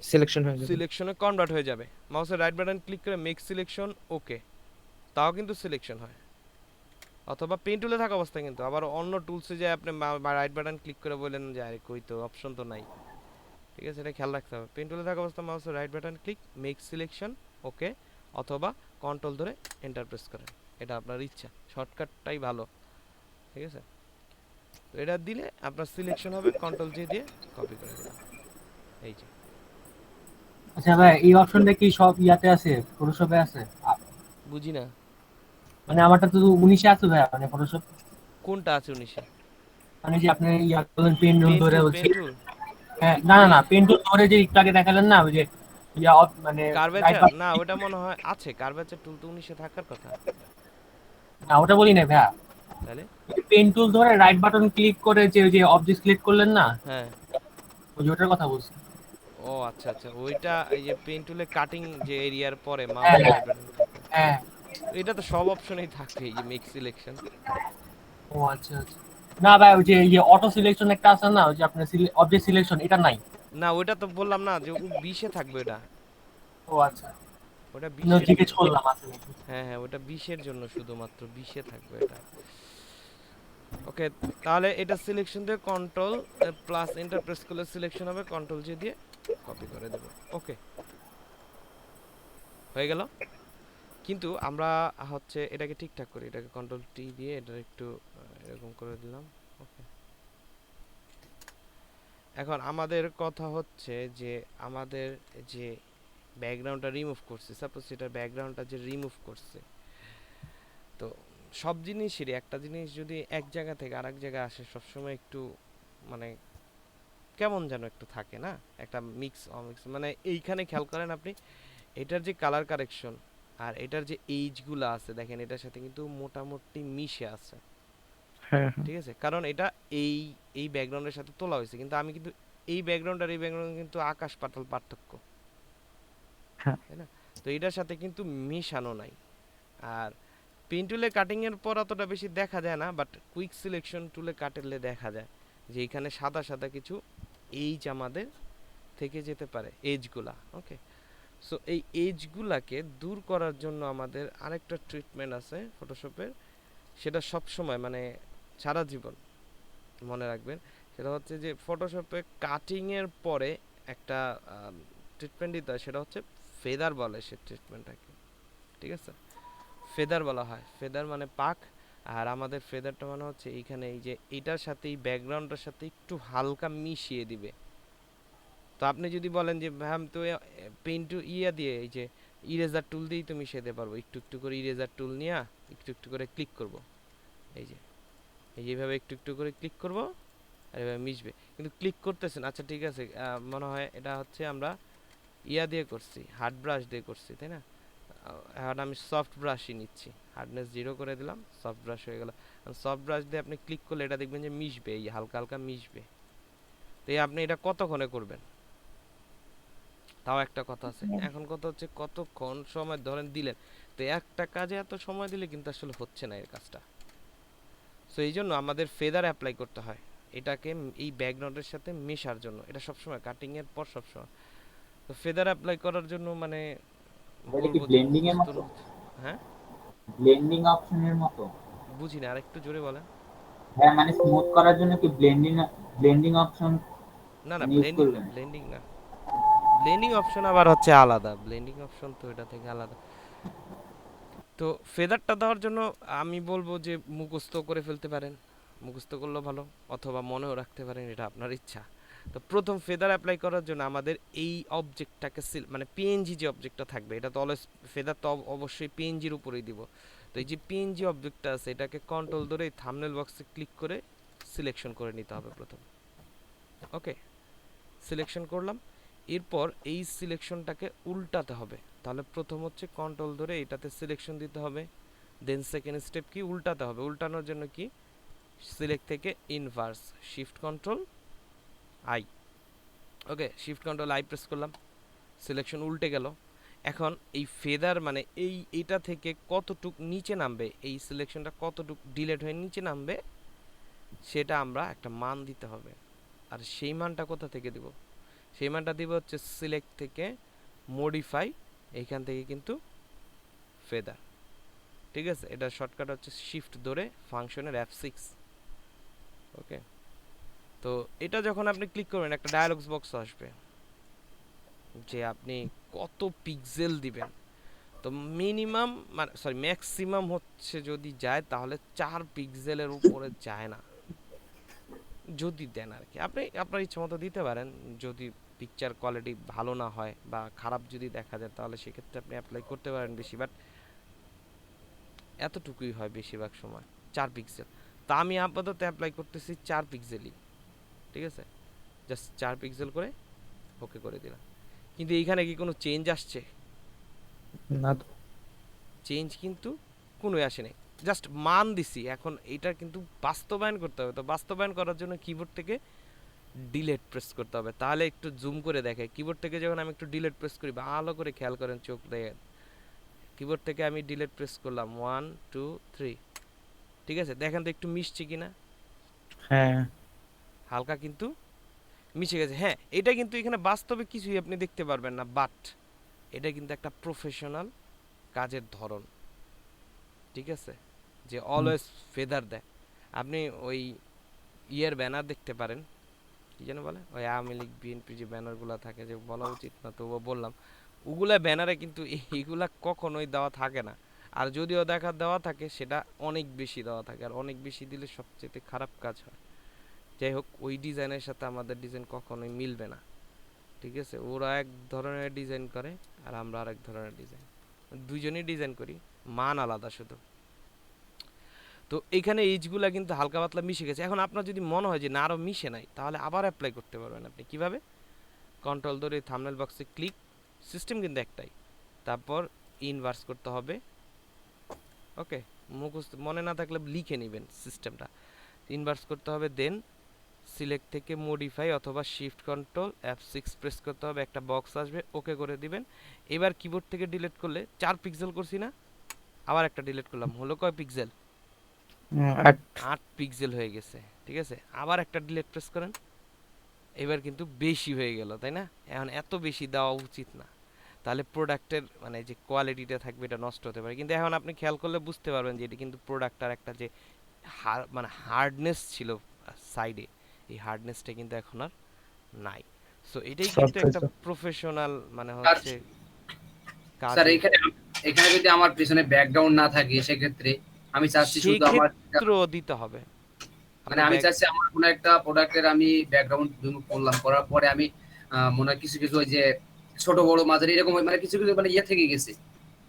সিলেকশন হয়ে যাবে। সিলেকশনে কনভার্ট হয়ে যাবে। মাউসের রাইট বাটন ক্লিক করে মেক সিলেকশন ওকে, তাও কিন্তু সিলেকশন হয়। অথবা পেন টুলে থাকা অবস্থায় কিন্তু আবার অন্য টুলসে যায় আপনি রাইট বাটন ক্লিক করে বলেন যে আরে কই তো অপশন তো নাই, ঠিক আছে? এটা খেয়াল রাখতে হবে। পেন টুলে থাকা অবস্থায় মাউসের right button click, make selection okay, অথবা কন্ট্রোল ধরে এন্টার প্রেস করেন, এটা আপনার ইচ্ছা, শর্টকাটটাই ভালো, ঠিক আছে? তো এটা দিলে আপনার সিলেকশন হবে, কন্ট্রোল জে দিয়ে কপি করে দিলাম। এই যে আচ্ছা ভাই, এই অপশনটা কি সব ইয়াতে আছে, ফটোশপে আছে? বুঝি না মানে আমারটা তো 19-এ আছে ভাই, মানে ফটোশপ। কোনটা আছে 19-এ? মানে যে আপনি ইয়া করলেন পেন টুল পেন ধরে টুল, হচ্ছে। পেন টুল হ্যাঁ, না না না, পেন টুল ধরে যে একটু আগে দেখালেন না, ওই যে ইয়া মানে রাইট কার্ভেচার বাটন। না, ওটা মনে হয় আছে। কার্ভেচার টুল তো 19-এ থাকার কথা। না, ওটা বলি না ভাইয়া। তাহলে পেন টুল ধরে রাইট বাটন ক্লিক করে যে ওই যে অবজেক্ট সিলেক্ট করলেন না, হ্যাঁ, ওই যে ওটার কথা বলছি। ও আচ্ছা আচ্ছা, ওইটা এই যে পেন টুলে কাটিং যে এরিয়ার পরে হ্যাঁ মাউসের রাইট বাটন ক্লিক করে, হ্যাঁ। এটা তো সব অপশনেই থাকে, এই যে মেক সিলেকশন। ও আচ্ছা আচ্ছা। না ভাই, ওই যে ইয়ে অটো সিলেকশন একটা আছে না, ওই যে আপনার অবজেক্ট সিলেকশন, এটা নাই। না, ওইটা তো বললাম না যে 20-এ থাকবে ওটা, ও আচ্ছা, ওটা না 20-এর জিজ্ঞেস জন্য। করলাম আসলে। হ্যাঁ হ্যাঁ, ওটা 20-এর জন্য, শুধুমাত্র 20-এ থাকবে এটা। ওকে, তাহলে এটা সিলেকশন দিয়ে কন্ট্রোল প্লাস এন্টার প্রেস করলে সিলেকশন হবে, কন্ট্রোল জে দিয়ে কপি করে দেব। ওকে, হয়ে গেল। কিন্তু আমরা হচ্ছে এটাকে ঠিকঠাক করি, এটাকে কন্ট্রোল টি দিয়ে এটা একটু এরকম করে দিলাম। ওকে, এখন আমাদের কথা হচ্ছে যে আমাদের যে ব্যাকগ্রাউন্ডটা রিমুভ করছে, সাপোজ সেটার ব্যাকগ্রাউন্ডটা যে রিমুভ করছে, তো সব জিনিসেরই একটা জিনিস যদি এক জায়গা থেকে আরেক জায়গায় আসে সবসময় একটু মানে কেমন যেন একটু থাকে না, একটা মিক্স অমিক্স। মানে এইখানে খেয়াল করেন আপনি, এটার যে কালার কারেকশন আর এটার যে এইজগুলো আছে দেখেন এটার সাথে কিন্তু মোটামুটি মিশে আছে, হ্যাঁ হ্যাঁ ঠিক আছে? কারণ এটা এই এই ব্যাকগ্রাউন্ডের সাথে তোলা হয়েছে, কিন্তু আমি কিন্তু এই ব্যাকগ্রাউন্ড আর এই ব্যাকগ্রাউন্ড কিন্তু আকাশ পাতাল পার্থক্য, হ্যাঁ। তাই না? তো এটার সাথে কিন্তু মিশানো নাই। আর পেন টুলে কাটিং এর পর অতটা বেশি দেখা যায় না, বাট কুইক সিলেকশন টুলে কাটলে দেখা যায় যে এখানে সাদা সাদা কিছু এইজ আমাদের থেকে যেতে পারে, এজগুলা। ওকে, সো এই এজগুলাকে দূর করার জন্য আমাদের আরেকটা ট্রিটমেন্ট আছে ফটোশপের, সেটা সব সময় মানে সারা জীবন মনে রাখবেন। সেটা হচ্ছে যে ফটোশপে কাটিং এর পরে একটা ট্রিটমেন্ট দিতে হয়, সেটা হচ্ছে ফেদার বলে সে ট্রিটমেন্টটাকে, ঠিক আছে? ফেদার বলা হয়, ফেদার মানে পাক। আর আমাদের ফেদারটা মানে হচ্ছে এইখানে এই যে এটার সাথে এই ব্যাকগ্রাউন্ডটার সাথে একটু হালকা মিশিয়ে দিবে। তো আপনি যদি বলেন যে ভাই আমি তো পেন টু ইয়া দিয়ে এই যে ইরেজার টুল দিয়েই তো মিশিয়ে দিতে পারবো, একটু একটু করে ইরেজার টুল নিয়ে একটু একটু করে ক্লিক করব, এই যে এইভাবে একটু একটু করে ক্লিক করব আর এভাবে মিশবে। কিন্তু ক্লিক করতেছেন, আচ্ছা ঠিক আছে, মনে হয় এটা হচ্ছে আমরা ইয়া দিয়ে করছি, হার্ড ব্রাশ দিয়ে করছি, তাই না? এখন আমি সফট ব্রাশই নিচ্ছি, হার্ডনেস 0 করে দিলাম, সফট ব্রাশ হয়ে গেল। সফট ব্রাশ দিয়ে আপনি ক্লিক করলে এটা দেখবেন যে মিশবে, এই হালকা হালকা মিশবে। তো এই আপনি এটা কতক্ষণে করবেন তাও একটা কথা আছে। এখন কথা হচ্ছে কতক্ষণ সময় ধরেন দিলেন, তো একটা কাজে এত সময় দিলে কিন্তু আসলে হচ্ছে না এর কাজটা। সো এই জন্য আমাদের ফেদার অ্যাপ্লাই করতে হয় এটাকে এই ব্যাকগ্রাউন্ডের সাথে মেশার জন্য, এটা সবসময় কাটিং এর পর সবসময়। তো ফেদার অ্যাপ্লাই করার জন্য মানে এটা কি বলবো যে ব্লেন্ডিং এর মুখস্থর মতো? হচ্ছে। হ্যাঁ, ব্লেন্ডিং অপশনের মতো? বুঝি না, আরেকটু জোরে বলেন। হ্যাঁ, মানে স্মুথ করার জন্য কি ব্লেন্ডিং অপশন না না, ইউজ ব্লেন্ডিং না, করবেন? ব্লেন্ডিং না, ব্লেন্ডিং অপশন আবার হচ্ছে আলাদা, ব্লেন্ডিং অপশন তো এটা থেকে আলাদা। তো ফেদারটা দেওয়ার জন্য আমি বলবো যে মুখস্থ করে ফেলতে পারেন, মুখস্থ করলেও ভালো, অথবা মনেও রাখতে পারেন, এটা আপনার ইচ্ছা। তো প্রথম ফেদার অ্যাপ্লাই করার জন্য আমাদের এই অবজেক্টটাকে মানে পিএনজি যে অবজেক্টটা থাকবে, এটা তো অলওয়েজ ফেদার তো অবশ্যই পিএনজির উপরেই দিব। তো এই যে পিএনজি অবজেক্টটা আছে এটাকে কন্ট্রোল ধরে এই থাম্বনেল বক্সে ক্লিক করে সিলেকশন করে নিতে হবে প্রথম। ওকে, সিলেকশন করলাম, এরপর এই সিলেকশনটাকে উল্টাতে হবে। তাহলে প্রথম হচ্ছে কন্ট্রোল ধরে এটাতে সিলেকশন দিতে হবে, দেন সেকেন্ড স্টেপ কি উল্টাতে হবে। উল্টানোর জন্য কি সিলেক্ট থেকে inverse, shift control I. Okay, shift control I press করলাম, সিলেকশন উল্টে গেল। এখন এই ফেদার মানে এইটা থেকে কতটুক নিচে নামবে, এই সিলেকশনটা কতটুক ডিলেট হয়ে নিচে নামবে সেটা আমরা একটা মান দিতে হবে। আর সেই মানটা কোথা থেকে দিব? সেই মানটা দিব হচ্ছে সিলেক্ট থেকে মডিফাই, এইখান থেকে কিন্তু ফেদার, ঠিক আছে? এটা শর্টকাট হচ্ছে শিফট ধরে ফাংশনের F6। ওকে, তো এটা যখন আপনি ক্লিক করবেন একটা ডায়ালগস বক্স আসবে যে আপনি কত পিক্সেল দিবেন। তো মিনিমাম মানে সরি ম্যাক্সিমাম হচ্ছে যদি যায় তাহলে 4 পিক্সেলের উপরে যায় না, যদি দেন আর কি। আপনি আপনার ইচ্ছা মতো দিতে পারেন, যদি পিকচার কোয়ালিটি ভালো না হয় বা খারাপ যদি দেখা যায় তাহলে সেক্ষেত্রে আপনি অ্যাপ্লাই করতে পারেন বেশি, বাট এতটুকুই হয় বেশিরভাগ সময়, 4 পিক্সেল। তা আমি আপাতত অ্যাপ্লাই করতেছি 4 পিক্সেলই, ঠিক আছে? জাস্ট 4 পিক্সেল করে ওকে করে দিলাম। কিন্তু এইখানে কি কোনো চেঞ্জ আসছে? না তো। চেঞ্জ কিন্তু কোনোই আসে নাই, জাস্ট মান দিছি। এখন এটা কিন্তু বাস্তবায়ন করতে হবে, তো বাস্তবায়ন করার জন্য কিবোর্ড থেকে ডিলেট প্রেস করতে হবে। তাহলে একটু জুম করে দেখে, কিবোর্ড থেকে যখন আমি একটু ডিলেট প্রেস করি, ভালো করে খেয়াল করেন, চোখ দেখেন, কিবোর্ড থেকে আমি ডিলেট প্রেস করলাম 1 2 3, ঠিক আছে? দেখেন তো একটু মিশছে কিনা, হ্যাঁ হালকা কিন্তু মিশে গেছে। হ্যাঁ, এটা কিন্তু এখানে বাস্তবে কিছুই আপনি দেখতে পারবেন না, বাট এটা কিন্তু একটা প্রফেশনাল কাজের ধরন, ঠিক আছে? যে অলওয়েজ ফেদার দেয়। আপনি ওই ইয়ের ব্যানার দেখতে পারেন, কি যেন বলে, ওই আওয়ামী লীগ বিএনপি যে ব্যানারগুলো থাকে, যে বলা উচিত না তবুও বললাম, ওগুলা ব্যানারে কিন্তু এইগুলা কখনোই দেওয়া থাকে না। আর যদিও দেওয়া থাকে সেটা অনেক বেশি দেওয়া থাকে, আর অনেক বেশি দিলে সবচেয়ে খারাপ কাজ হয়, যাই হোক, ওই ডিজাইনের সাথে আমাদের ডিজাইন কখনোই মিলবে না, ঠিক আছে? ওরা এক ধরনের ডিজাইন করে আর আমরা আরেক ধরনের ডিজাইন, দুইজনই ডিজাইন করি, মান আলাদা শুধু। তো এইখানে এইজগুলা কিন্তু হালকা পাতলা মিশে গেছে। এখন আপনার যদি মনে হয় যে না আরও মিশে নাই, তাহলে আবার অ্যাপ্লাই করতে পারবেন। আপনি কিভাবে? কন্ট্রোল ধরে থাম্বনেল বক্সে ক্লিক, সিস্টেম কিন্তু একটাই, তারপর ইনভার্স করতে হবে। ওকে, মুখস্থ মনে না থাকলে লিখে নেবেন সিস্টেমটা। ইনভার্স করতে হবে, দেন সিলেক্ট থেকে মডিফাই অথবা শিফট কন্ট্রোল F6 প্রেস করতে হবে, একটা বক্স আসবে, ওকে করে দিবেন। এবার কিবোর্ড থেকে ডিলিট করলে 4 পিক্সেল করছি না, আবার একটা ডিলিট করলাম, হলো কয় পিক্সেল? 8 পিক্সেল হয়ে গেছে, ঠিক আছে? আবার একটা ডিলিট প্রেস করেন, এবার কিন্তু বেশি হয়ে গেল, তাই না? এখন এত বেশি দেওয়া উচিত না, তাহলে প্রোডাক্টের মানে যে কোয়ালিটিটা থাকবে এটা নষ্ট হতে পারে। কিন্তু এখন আপনি খেয়াল করলে বুঝতে পারবেন যে এটা কিন্তু প্রোডাক্টটার একটা যে মানে হার্ডনেস ছিল সাইডে, এই হার্ডনেসটা কিন্তু এখন আর নাই। সো এটাই কিন্তু একটা প্রফেশনাল মানে হচ্ছে কাজ। স্যার এখানে এখানে যদি আমার পিছনে ব্যাকগ্রাউন্ড না থাকে সেক্ষেত্রে আমি চাচ্ছি শুধু আমার চিত্র দিতে হবে, মানে আমি চাচ্ছি আমার কোনো একটা প্রোডাক্টের আমি ব্যাকগ্রাউন্ড রিমুভ করলাম, করার পরে আমি মনে হয় কিছু কিছু ওই যে ছোট বড় মাঝারি এরকম মানে কিছু কিছু মানে ইয়ে থেকে গেছে,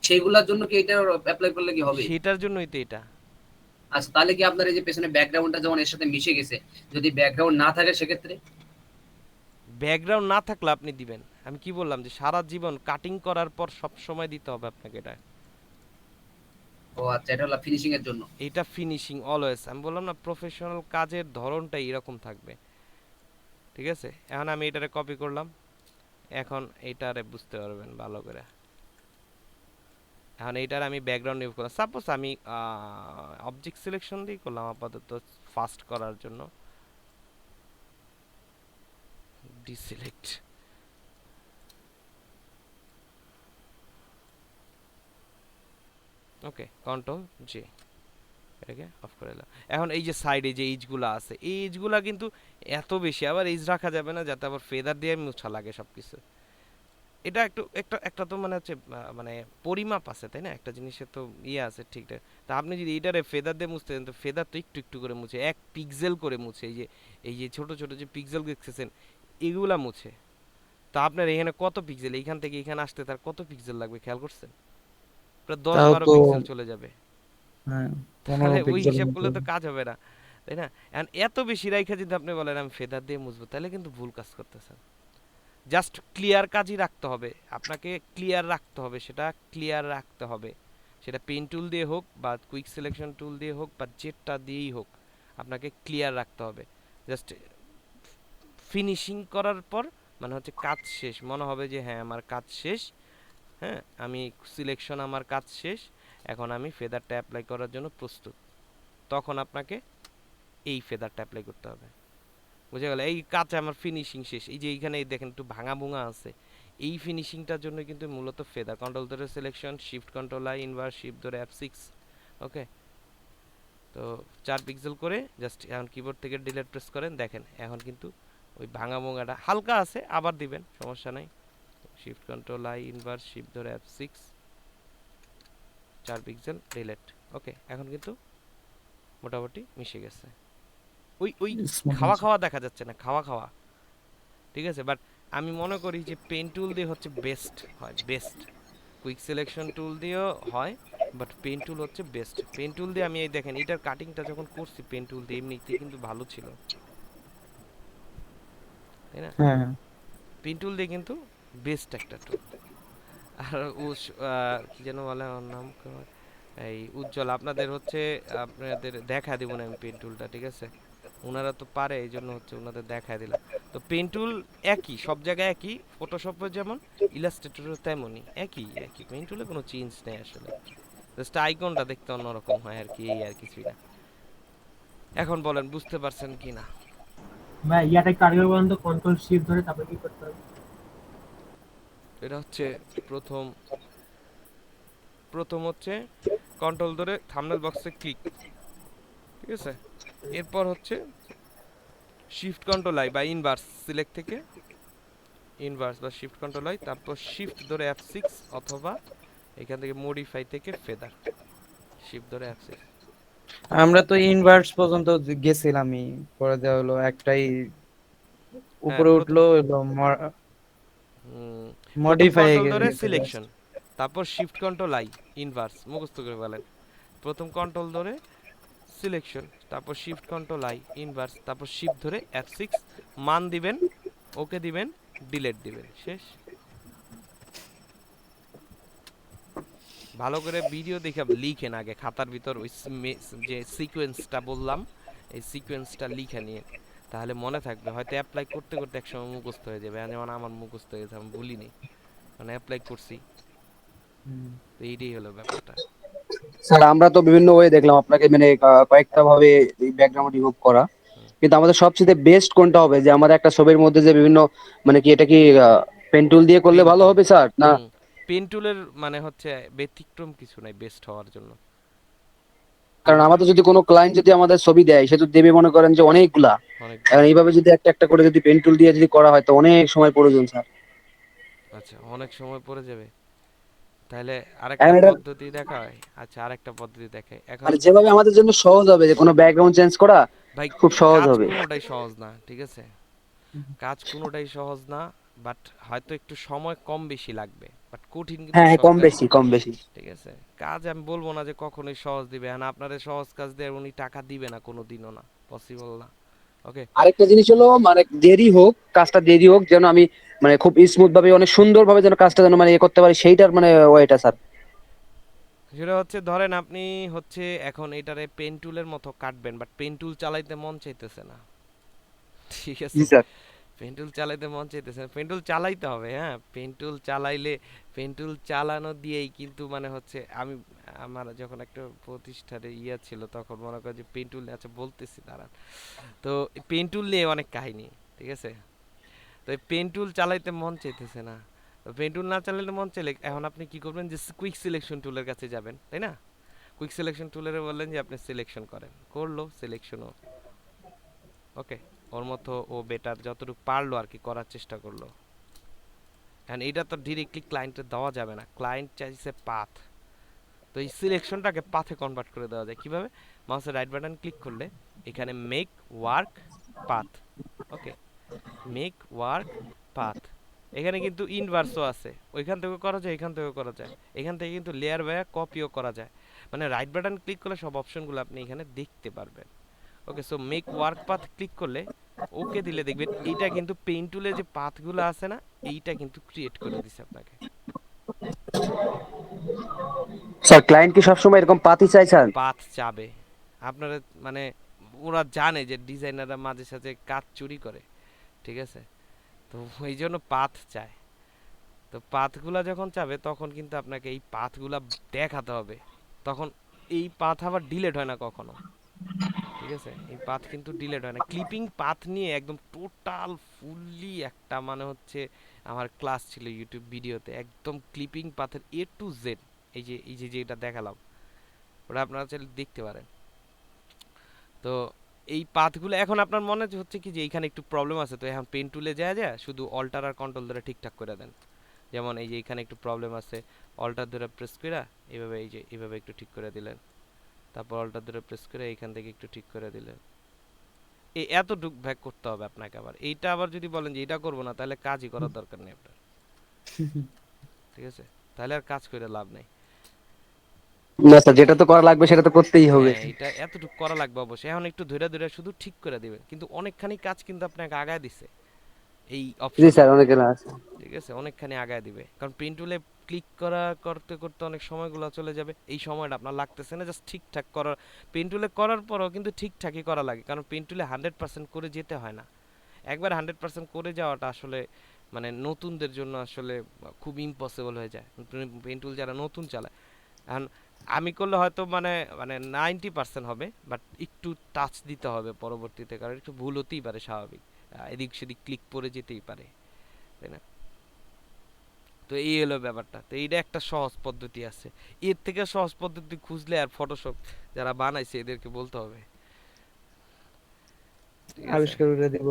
সেইগুলোর জন্য কি এটা অ্যাপ্লাই করলে কি হবে? সেটার জন্যই তো এটা। আচ্ছা, তাহলে কি আপনার এই যে পেছনে ব্যাকগ্রাউন্ডটা যখন এর সাথে মিশে গেছে, যদি ব্যাকগ্রাউন্ড না থাকে সেক্ষেত্রে? ব্যাকগ্রাউন্ড না থাকলে আপনি দিবেন। আমি কি বললাম যে সারা জীবন কাটিং করার পর সব সময় দিতে হবে আপনাকে এটা। ও আচ্ছা, এটা হলো ফিনিশিং এর জন্য। এটা ফিনিশিং অলওয়েজ, আমি বললাম না প্রফেশনাল কাজের ধরনটাই এরকম থাকবে, ঠিক আছে? এখন আমি এটারে কপি করলাম, এখন এইটারে বুঝতে পারবেন ভালো করে। এখন এইটার আমি ব্যাকগ্রাউন্ড ইউজ করলাম, সাপোজ আমি অবজেক্ট সিলেকশন দিয়ে করলাম আপাতত ফাস্ট করার জন্য, ডিসিলেক্ট, ওকে, কন্ট্রোল জে, এটাকে অফ করে দিলাম। এখন এই যে সাইডে যে এইজগুলো আছে, এই এইজগুলো কিন্তু এত বেশি আবার এইজ রাখা যাবে না, যাতে আবার ফেদার দিয়ে মুছা লাগে সব কিছু। এটা একটু একটা তো মানে হচ্ছে মানে পরিমাপ আছে, তাই না? একটা জিনিসের তো ইয়ে আছে ঠিকঠাক। তা আপনি যদি এইটারে ফেদার দিয়ে মুছতে দেন, তো ফেদার তো একটু একটু করে মুছে, 1 পিক্সেল করে মুছে, এই যে ছোট ছোট যে পিক্সেল দেখতেছেন এগুলা মুছে। তা আপনার এখানে কত পিক্সেল, এইখান থেকে এখানে আসতে তার কত পিক্সেল লাগবে খেয়াল করছেন? প্রায় 10-12 পিক্সেল চলে যাবে। তাহলে ওই হিসাব করলে তো কাজ হবে না, তাই না? এখন এত বেশি রাইখা যদি আপনি বলেন আমি ফেদার দিয়ে মুছবো, তাহলে কিন্তু ভুল কাজ করতেছেন। জাস্ট ক্লিয়ার কাজই রাখতে হবে আপনাকে, ক্লিয়ার রাখতে হবে, সেটা ক্লিয়ার রাখতে হবে, সেটা পেন টুল দিয়ে হোক বা কুইক সিলেকশন টুল দিয়ে হোক বা যেটা দিয়েই হোক, আপনাকে ক্লিয়ার রাখতে হবে। জাস্ট ফিনিশিং করার পর মানে হচ্ছে কাজ শেষ, মনে হবে যে হ্যাঁ আমার কাজ শেষ, হ্যাঁ আমি সিলেকশন আমার কাজ শেষ, এখন আমি ফেদারটা অ্যাপ্লাই করার জন্য প্রস্তুত, তখন আপনাকে এই ফেদারটা অ্যাপ্লাই করতে হবে। বুঝে গেল? এই কাজে আমার ফিনিশিং শেষ, এই যে এইখানে দেখেন একটু ভাঙা ভুঙা আছে, এই ফিনিশিংটার জন্য কিন্তু মূলত ফেদার। কন্ট্রোল ধরে selection, shift control I, inverse shift ধরে F6, ওকে। তো 4 পিক্সেল করে জাস্ট এখন কিবোর্ড থেকে ডিলিট প্রেস করেন, দেখেন এখন কিন্তু ওই ভাঙা ভুঙাটা হালকা আছে, আবার দিবেন সমস্যা নাই। Shift control I, inverse shift ধরে F6, 4 পিক্সেল ডিলিট, ওকে। এখন কিন্তু মোটামুটি মিশে গেছে, ওই ওই খাওয়া খাওয়া দেখা যাচ্ছে না, খাওয়া খাওয়া, ঠিক আছে? বাট আমি মনে করি যে পেন টুল দিয়ে হচ্ছে বেস্ট হয়, বেস্ট। কুইক সিলেকশন টুল দিয়েও হয়, বাট পেন টুল হচ্ছে বেস্ট। পেন টুল দিয়ে আমি এই দেখেন এটার কাটিংটা যখন করছি পেন টুল দিয়ে এমনিতেই কিন্তু ভালো ছিল, তাই না? হ্যাঁ পেন টুল দিয়ে কিন্তু বেস্ট একটা টুল। আর কি যেন বলে আমার নাম, এই উজ্জ্বল, আপনাদের হচ্ছে আপনাদের দেখা দেবো না আমি পেন টুলটা, ঠিক আছে? ওনারা তো পারে, এই জন্য হচ্ছে ওনাদের দেখায় দিলাম। তো পেন টুল একই, সব জায়গায় একই, ফটোশপে যেমন ইলাস্ট্রেটরও তেমনই একই একই, পেন টুলে কোনো চেঞ্জ নেই আসলে, জাস্ট আইকনটা দেখতে অন্যরকম হয় আর কি, এই আর কিছুই না। এখন বলেন বুঝতে পারছেন কি না? ভাই ইয়াটা একটু আগে বলেন তো, কন্ট্রোল শিফট ধরে তারপর কি করতে হবে? এটা হচ্ছে প্রথম হচ্ছে কন্ট্রোল ধরে থাম্বনেল বক্সে ক্লিক, ঠিক আছে? এরপর হচ্ছে শিফট কন্ট্রোল আই বা ইনভার্স সিলেক্ট থেকে ইনভার্স বা শিফট কন্ট্রোল আই, তারপর শিফট ধরে F6 অথবা এখান থেকে মডিফাই থেকে ফেদার, শিফট ধরে F6, আমরা তো ইনভার্স পর্যন্ত গেছিলামই, পরে দেওয়া হলো একটাই হ্যাঁ উপরে প্রথম উঠলো এবং প্রথম মডিফাই কন্ট্রোল হয়ে ধরে গেছে just। সিলেকশন, তারপর শিফট কন্ট্রোল আই ইনভার্স মুখস্থ করে বলেন। প্রথম কন্ট্রোল ধরে সিলেকশন, তারপর শিফট কন্ট্রোল আই ইনভার্স, তারপর শিফট ধরে F6 মান দিবেন, ওকে দিবেন, ডিলিট দিবেন, শেষ। ভালো করে ভিডিও দেখে লিখেন আগে খাতার ভিতর ওই যে সিকোয়েন্সটা বললাম, এই সিকোয়েন্সটা লিখে নিয়ে, তাহলে মনে থাকবে। হয়তো অ্যাপ্লাই করতে করতে একসময় মুখস্থ হয়ে যাবে, যেমন আমার মুখস্থ হয়ে গেছে, আমি ভুলিনি, মানে অ্যাপ্লাই করছি। তো এইটাই হলো ব্যাপারটা। স্যার আমরা তো বিভিন্ন ওয়ে দেখলাম আপনাকে, মানে কয়েকটা ভাবে এই ব্যাকগ্রাউন্ড রিমুভ করা, কিন্তু আমাদের সবচেয়ে বেস্ট কোনটা হবে যে আমাদের একটা ছবির মধ্যে যে বিভিন্ন, মানে কি এটা কি পেন টুল দিয়ে করলে পেন ভালো টুল, হবে স্যার না? পেন টুলের মানে হচ্ছে ব্যতিক্রম কিছু নাই বেস্ট হওয়ার জন্য। পেন কারণ টুল আমাদের যদি কোনো ক্লায়েন্ট যদি আমাদের ছবি দেয়, সে তো দেবে মনে করেন যে অনেকগুলা, অনেকগুলো। এইভাবে যদি একটা একটা করে যদি পেন টুল দিয়ে যদি করা হয় তো অনেক সময় প্রয়োজন স্যার। আচ্ছা অনেক সময় পড়ে যাবে, তাহলে আরেকটা এখন এটা পদ্ধতি দেখা হয়। আচ্ছা আরেকটা পদ্ধতি দেখাই এখন। মানে যেভাবে আমাদের জন্য সহজ হবে, যে কোনো ব্যাকগ্রাউন্ড চেঞ্জ করা ভাই খুব সহজ কাজ হবে। কোনোটাই সহজ না, ঠিক আছে, কাজ কোনোটাই সহজ না, বাট হয়তো একটু সময় কম বেশি লাগবে, বাট কঠিন কিন্তু হ্যাঁ হ্যাঁ, সব কম কাজ। বেশি কম বেশি। ঠিক আছে, কাজ আমি বলবো না যে কখনোই সহজ দিবে, হ্যাঁ আপনাদের সহজ কাজ দিয়ে উনি টাকা দিবে না, কোনোদিনও না, পসিবল না। ওকে, আরেকটা জিনিস হলো, মানে দেরি হোক, কাজটা দেরি হোক, যেন আমি মানে খুব স্মুথ ভাবে অনেক সুন্দর ভাবে যেন কাজটা যেন মানে করতে পারি, সেইটার মানে ওয়েটা স্যার। সেটা হচ্ছে ধরেন আপনি হচ্ছে এখন এটারে পেন টুলের মতো কাটবেন, বাট পেন টুল চালাইতে মন চাইতেছে না, ঠিক জি আছে, স্যার। পেন টুল চালাইতে মন চাইতেছে না, পেন টুল চালাইতে হবে, হ্যাঁ পেন টুল চালাইলে, পেন টুল চালানো দিয়েই কিন্তু মানে হচ্ছে আমি আমার যখন একটা প্রতিষ্ঠানে ইয়া ছিল তখন মনে করি যে পেন টুল, আচ্ছা বলতেছি দাঁড়ান, তো পেন টুল নিয়ে অনেক কাহিনী, ঠিক আছে, তো পেন টুল চালাইতে মন চাইতেছে না, তো পেন টুল না চালাইলে মন চাইলে এখন আপনি কি করবেন, যে কুইক সিলেকশন টুলের কাছে যাবেন, তাই না, কুইক সিলেকশন টুলের বললেন যে আপনি সিলেকশন করেন, করলো সিলেকশনও, ওকে, ওর মতো ও বেটার যতটুকু পারলো আর কি করার চেষ্টা করলো। এন্ড এটা তো ডিরেক্টলি ক্লায়েন্টে দেওয়া যাবে না, ক্লায়েন্ট চাইছে পাথ, তো এই সিলেকশনটাকে পাথে কনভার্ট করে দেওয়া যায় কিভাবে, মাউসের রাইট বাটন ক্লিক করলে এখানে মেক ওয়ার্ক পাথ, ওকে, মেক ওয়ার্ক পাথ, এখানে কিন্তু ইনভার্সও আছে, ওইখান থেকে করা যায়, এখান থেকে করা যায়, এখান থেকে কিন্তু লেয়ার বাই কপিও করা যায়, মানে রাইট বাটন ক্লিক করলে সব অপশনগুলো আপনি এখানে দেখতে পারবেন। Okay, so make work path click করলে ওকে দিলে দেখবেন এইটা কিন্তু পেইন্ট টুলে যে পাথগুলো আছে না, এইটা কিন্তু ক্রিয়েট করে দিছে আপনাকে। স্যার ক্লায়েন্ট কি সবসময় এরকম পাতি চাই স্যার? পাথ চাবে আপনারা, মানে ওরা জানে যে ডিজাইনাররা মাঝে সাঝে কাজ চুরি করে, ঠিক আছে, তো এই জন্য পাথ চায়, তো পাথগুলা যখন চাবে তখন কিন্তু আপনাকে এই পাথগুলা দেখাতে হবে, তখন এই পাথ আবার ডিলেট হয় না কখনো, ঠিক আছে, এই পাথ কিন্তু ডিলেট হয় না, ক্লিপিং পাথ নিয়ে একদম টোটাল ফুললি একটা মানে হচ্ছে আমার ক্লাস ছিল ইউটিউব ভিডিওতে, একদম ক্লিপিং পাথের A to Z, এই যে যেটা দেখালাম ওটা আপনারা চাইলে দেখতে পারেন। তো এই পাথগুলো এখন আপনার মনে হচ্ছে কি যে এইখানে একটু প্রবলেম আছে, তো এখন পেন টুলে যায় যায় শুধু অল্টার আর কন্ট্রোল ধরে ঠিকঠাক করে দেন, যেমন এই যে এখানে একটু প্রবলেম আছে, অল্টার ধরে প্রেস করে এইভাবে, এই যে এইভাবে একটু ঠিক করে দিলেন, তারপর অল্টার ধরে প্রেস করে এইখান থেকে একটু ঠিক করে দিলেন, এই এতটুক ব্যাক করতে হবে আপনাকে, আবার এইটা আবার যদি বলেন যে এটা করবো না তাহলে কাজই করার দরকার নেই আপনার, ঠিক আছে, তাহলে আর কাজ করে লাভ নেই। না স্যার, যেটা তো করা লাগবে সেটা তো করতেই হবে। হ্যাঁ এটা এতটুকু করা লাগবে অবশ্যই, এখন একটু ধরে ধরে শুধু ঠিক করে দিবেন, কিন্তু অনেকখানি কাজ কিন্তু আপনাকে আগায় দিছে এই জি অপশন, স্যার, অনেকে না আছে। ঠিক আছে, অনেকখানি আগায় দিবে, কারণ পেন টুলে ক্লিক করা করতে করতে অনেক সময়গুলো চলে যাবে, এই সময়টা আপনার লাগতেছে না, জাস্ট ঠিকঠাক করার, পেন টুলে করার পরও কিন্তু ঠিকঠাকই করা লাগে, কারণ পেন টুলে 100% করে যেতে হয় না, একবার 100% করে যাওয়াটা আসলে মানে নতুনদের জন্য আসলে খুব ইম্পসিবল হয়ে যায়, পেন টুল যারা নতুন চালায়, এখন আমি করলে হয়তো মানে মানে 90% হবে, বাট একটু টাচ দিতে হবে পরবর্তীতে, কারণ একটু ভুল হতেই পারে, স্বাভাবিক, এদিক সেদিক ক্লিক পড়ে যেতেই পারে, তাই না, তো এই হলো ব্যাপারটা, তো এইটা একটা সহজ পদ্ধতি আছে, এর থেকে সহজ পদ্ধতি খুঁজলে আর ফটোশপ যারা বানাইছে এদেরকে বলতে হবে, ঠিক আছে। আবিষ্কার করে দিব।